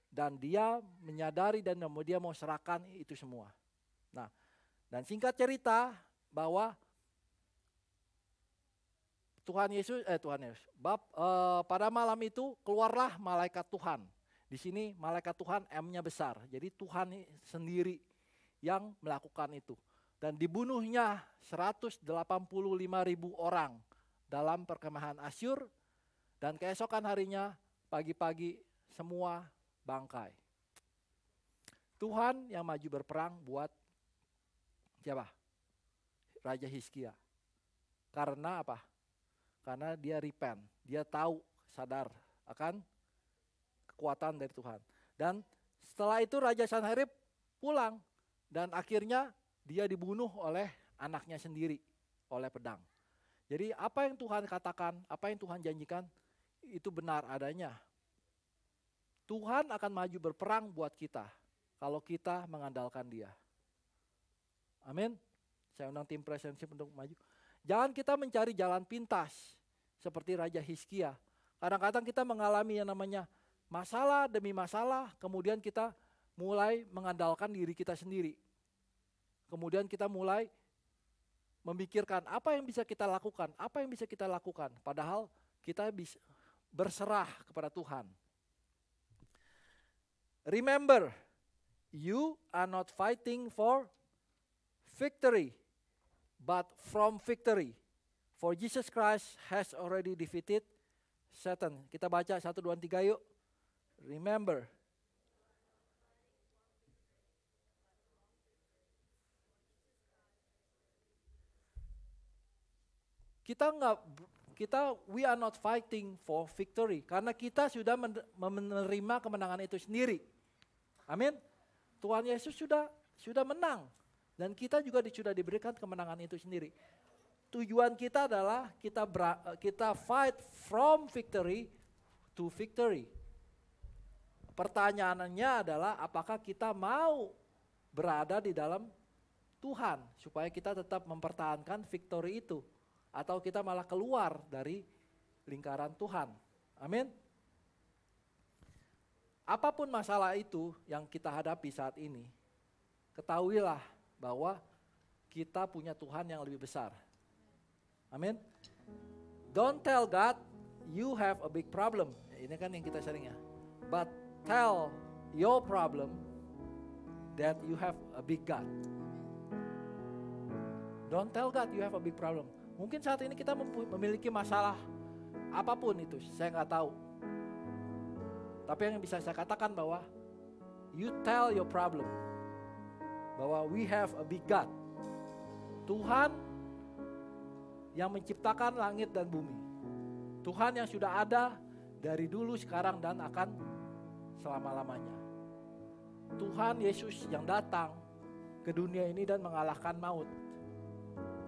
Dan dia menyadari dan dia mau serahkan itu semua. Nah, dan singkat cerita bahwa pada malam itu keluarlah malaikat Tuhan. Di sini malaikat Tuhan M-nya besar. Jadi Tuhan sendiri yang melakukan itu. Dan dibunuhnya 185.000 orang dalam perkemahan Asyur. Dan keesokan harinya pagi-pagi semua bangkai. Tuhan yang maju berperang buat siapa? Raja Hizkia. Karena apa? Karena dia repent, dia tahu, sadar akan kekuatan dari Tuhan. Dan setelah itu Raja Sanherib pulang dan akhirnya dia dibunuh oleh anaknya sendiri, oleh pedang. Jadi apa yang Tuhan katakan, apa yang Tuhan janjikan, itu benar adanya. Tuhan akan maju berperang buat kita, kalau kita mengandalkan dia. Amin. Saya undang tim Presence untuk maju. Jangan kita mencari jalan pintas seperti Raja Hizkia. Kadang-kadang kita mengalami yang namanya masalah demi masalah, kemudian kita mulai mengandalkan diri kita sendiri. Kemudian kita mulai memikirkan apa yang bisa kita lakukan, apa yang bisa kita lakukan. Padahal kita bisa berserah kepada Tuhan. Remember, you are not fighting for victory, but from victory. For Jesus Christ has already defeated Satan. Kita baca 1, 2, 3 yuk. Remember. We are not fighting for victory. Karena kita sudah menerima kemenangan itu sendiri. Amin. Tuhan Yesus sudah menang. Dan kita juga sudah diberikan kemenangan itu sendiri. Tujuan kita adalah kita fight from victory to victory. Pertanyaannya adalah apakah kita mau berada di dalam Tuhan supaya kita tetap mempertahankan victory itu, atau kita malah keluar dari lingkaran Tuhan. Amin. Apapun masalah itu yang kita hadapi saat ini, ketahuilah bahwa kita punya Tuhan yang lebih besar. Amin. Don't tell God you have a big problem. Ini kan yang kita sering ya. But tell your problem that you have a big God. Don't tell God you have a big problem. Mungkin saat ini kita memiliki masalah apapun itu, saya nggak tahu. Tapi yang bisa saya katakan bahwa you tell your problem. Bahwa we have a big God. Tuhan yang menciptakan langit dan bumi. Tuhan yang sudah ada dari dulu, sekarang, dan akan selama-lamanya. Tuhan Yesus yang datang ke dunia ini dan mengalahkan maut.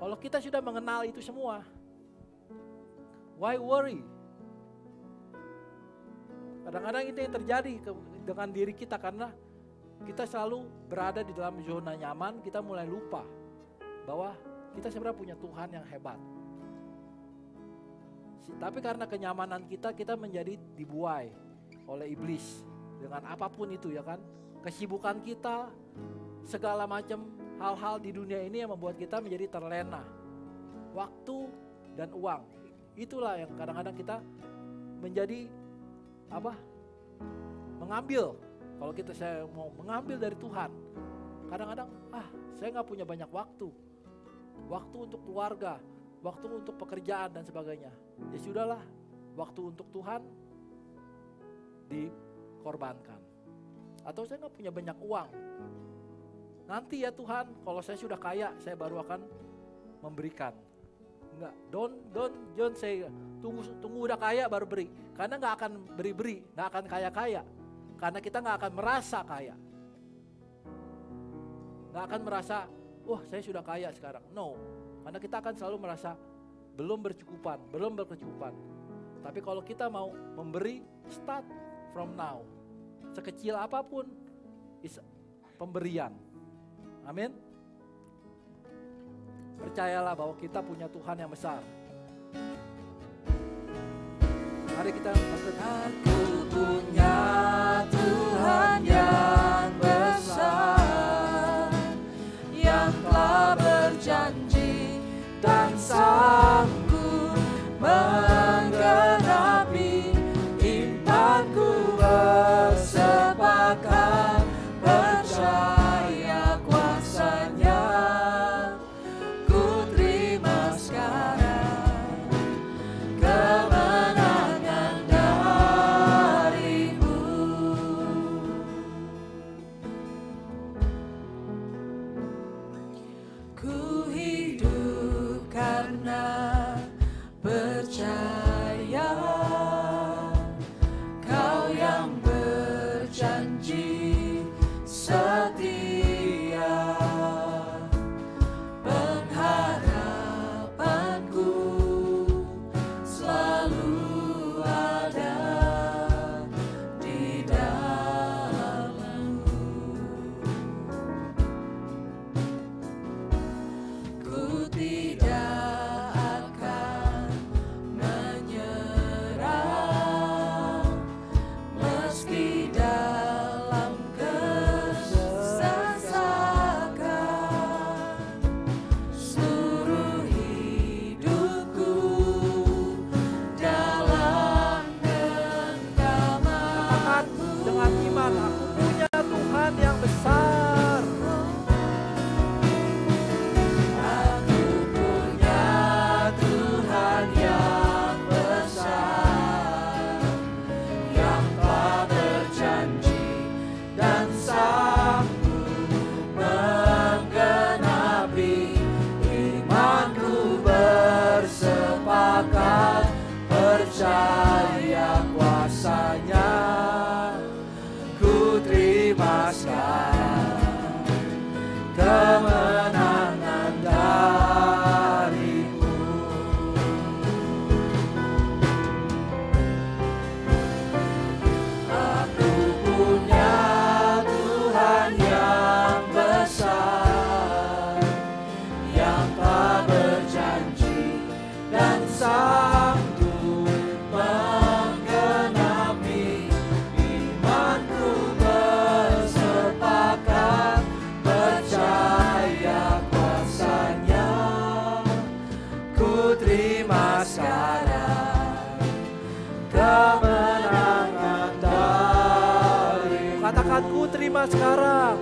Kalau kita sudah mengenal itu semua, why worry? Kadang-kadang itu yang terjadi dengan diri kita karena kita selalu berada di dalam zona nyaman, kita mulai lupa bahwa kita sebenarnya punya Tuhan yang hebat. Tapi karena kenyamanan kita menjadi dibuai oleh iblis dengan apapun itu ya kan. Kesibukan kita, segala macam hal-hal di dunia ini yang membuat kita menjadi terlena. Waktu dan uang. Itulah yang kadang-kadang kita menjadi mengambil. Kalau saya mau mengambil dari Tuhan, kadang-kadang saya nggak punya banyak waktu untuk keluarga, waktu untuk pekerjaan dan sebagainya. Ya sudahlah, waktu untuk Tuhan dikorbankan. Atau saya nggak punya banyak uang. Nanti ya Tuhan, kalau saya sudah kaya, saya baru akan memberikan. Enggak, don't say tunggu udah kaya baru beri. Karena nggak akan beri, nggak akan kaya-kaya. Karena kita nggak akan merasa kaya. Nggak akan merasa, wah saya sudah kaya sekarang. No, karena kita akan selalu merasa belum berkecukupan. Tapi kalau kita mau memberi, start from now. Sekecil apapun, is pemberian. Amin. Percayalah bahwa kita punya Tuhan yang besar. Mari kita Aku punya Tuhan yang besar, yang telah berjanji dan sanggup menggenapi impanku, bersepakat percaya kuasanya. Ku terima sekarang kemenangan dan terima sekarang.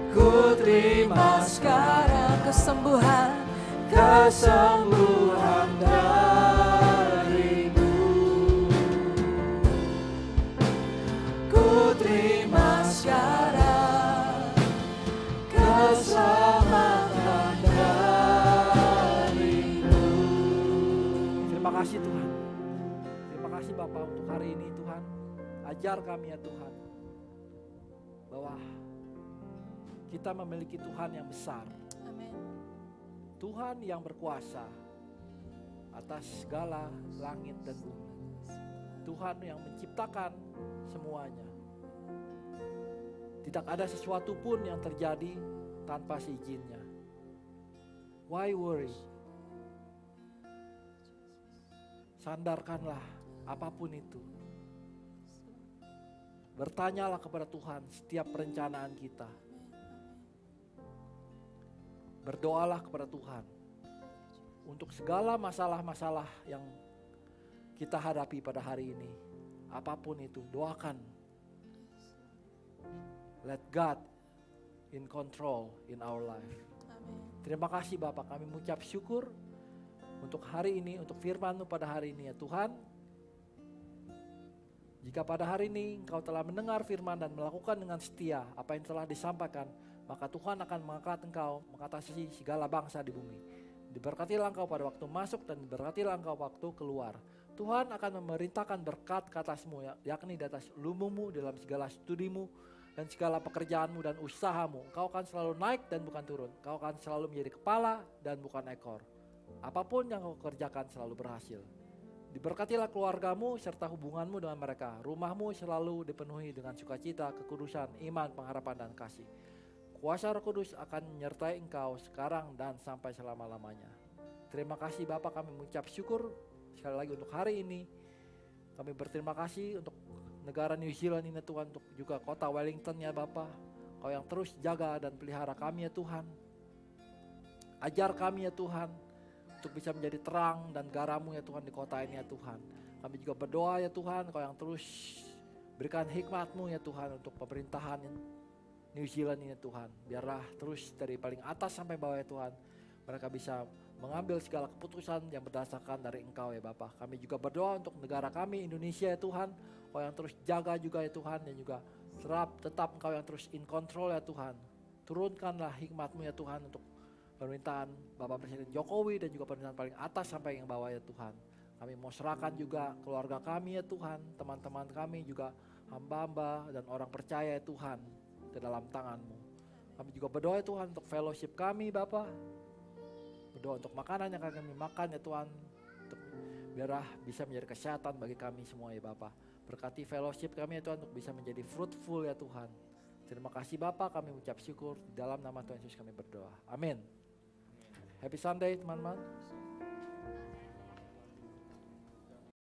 Ku terima sekarang kesembuhan, kesembuhan darimu. Ku terima sekarang keselamatan darimu. Terima kasih Tuhan. Terima kasih Bapa untuk hari ini Tuhan. Ajar kami ya Tuhan, bahwa kita memiliki Tuhan yang besar. Amin. Tuhan yang berkuasa atas segala langit dan bumi. Tuhan yang menciptakan semuanya. Tidak ada sesuatu pun yang terjadi tanpa seizinnya. Why worry? Sandarkanlah apapun itu. Bertanyalah kepada Tuhan setiap perencanaan kita. Berdoalah kepada Tuhan untuk segala masalah-masalah yang kita hadapi pada hari ini. Apapun itu, doakan. Let God in control in our life. Terima kasih Bapak, kami mengucap syukur untuk hari ini, untuk firman-Mu pada hari ini ya Tuhan. Jika pada hari ini Engkau telah mendengar firman dan melakukan dengan setia apa yang telah disampaikan, maka Tuhan akan mengangkat Engkau mengatasi segala bangsa di bumi. Diberkatilah Engkau pada waktu masuk dan diberkatilah Engkau waktu keluar. Tuhan akan memerintahkan berkat ke atasmu, yakni di atas lumumu dalam segala studimu dan segala pekerjaanmu dan usahamu. Engkau akan selalu naik dan bukan turun. Engkau akan selalu menjadi kepala dan bukan ekor. Apapun yang kau kerjakan selalu berhasil. Diberkatilah keluargamu serta hubunganmu dengan mereka. Rumahmu selalu dipenuhi dengan sukacita, kekudusan, iman, pengharapan, dan kasih. Kuasa Roh Kudus akan menyertai engkau sekarang dan sampai selama-lamanya. Terima kasih Bapak, kami mengucap syukur sekali lagi untuk hari ini. Kami berterima kasih untuk negara New Zealand ini Tuhan, untuk juga kota Wellington ya Bapak. Kau yang terus jaga dan pelihara kami ya Tuhan. Ajar kami ya Tuhan, untuk bisa menjadi terang dan garam-Mu ya Tuhan di kota ini ya Tuhan. Kami juga berdoa ya Tuhan, Kau yang terus berikan hikmat-Mu ya Tuhan untuk pemerintahan New Zealand ini ya Tuhan. Biarlah terus dari paling atas sampai bawah ya Tuhan, mereka bisa mengambil segala keputusan yang berdasarkan dari Engkau ya Bapak. Kami juga berdoa untuk negara kami Indonesia ya Tuhan, Kau yang terus jaga juga ya Tuhan, dan juga tetap Engkau yang terus in control ya Tuhan. Turunkanlah hikmat-Mu ya Tuhan untuk pemerintahan Bapak Presiden Jokowi dan juga pemerintahan paling atas sampai yang bawah ya Tuhan. Kami mau serahkan juga keluarga kami ya Tuhan, teman-teman kami juga, hamba-hamba dan orang percaya ya Tuhan, ke dalam tangan-Mu. Kami juga berdoa ya Tuhan untuk fellowship kami Bapak. Berdoa untuk makanan yang akan kami makan ya Tuhan, untuk biarlah bisa menjadi kesehatan bagi kami semua ya Bapak. Berkati fellowship kami ya Tuhan untuk bisa menjadi fruitful ya Tuhan. Terima kasih Bapak, kami ucap syukur di dalam nama Tuhan Yesus kami berdoa. Amin. Happy Sunday teman-teman.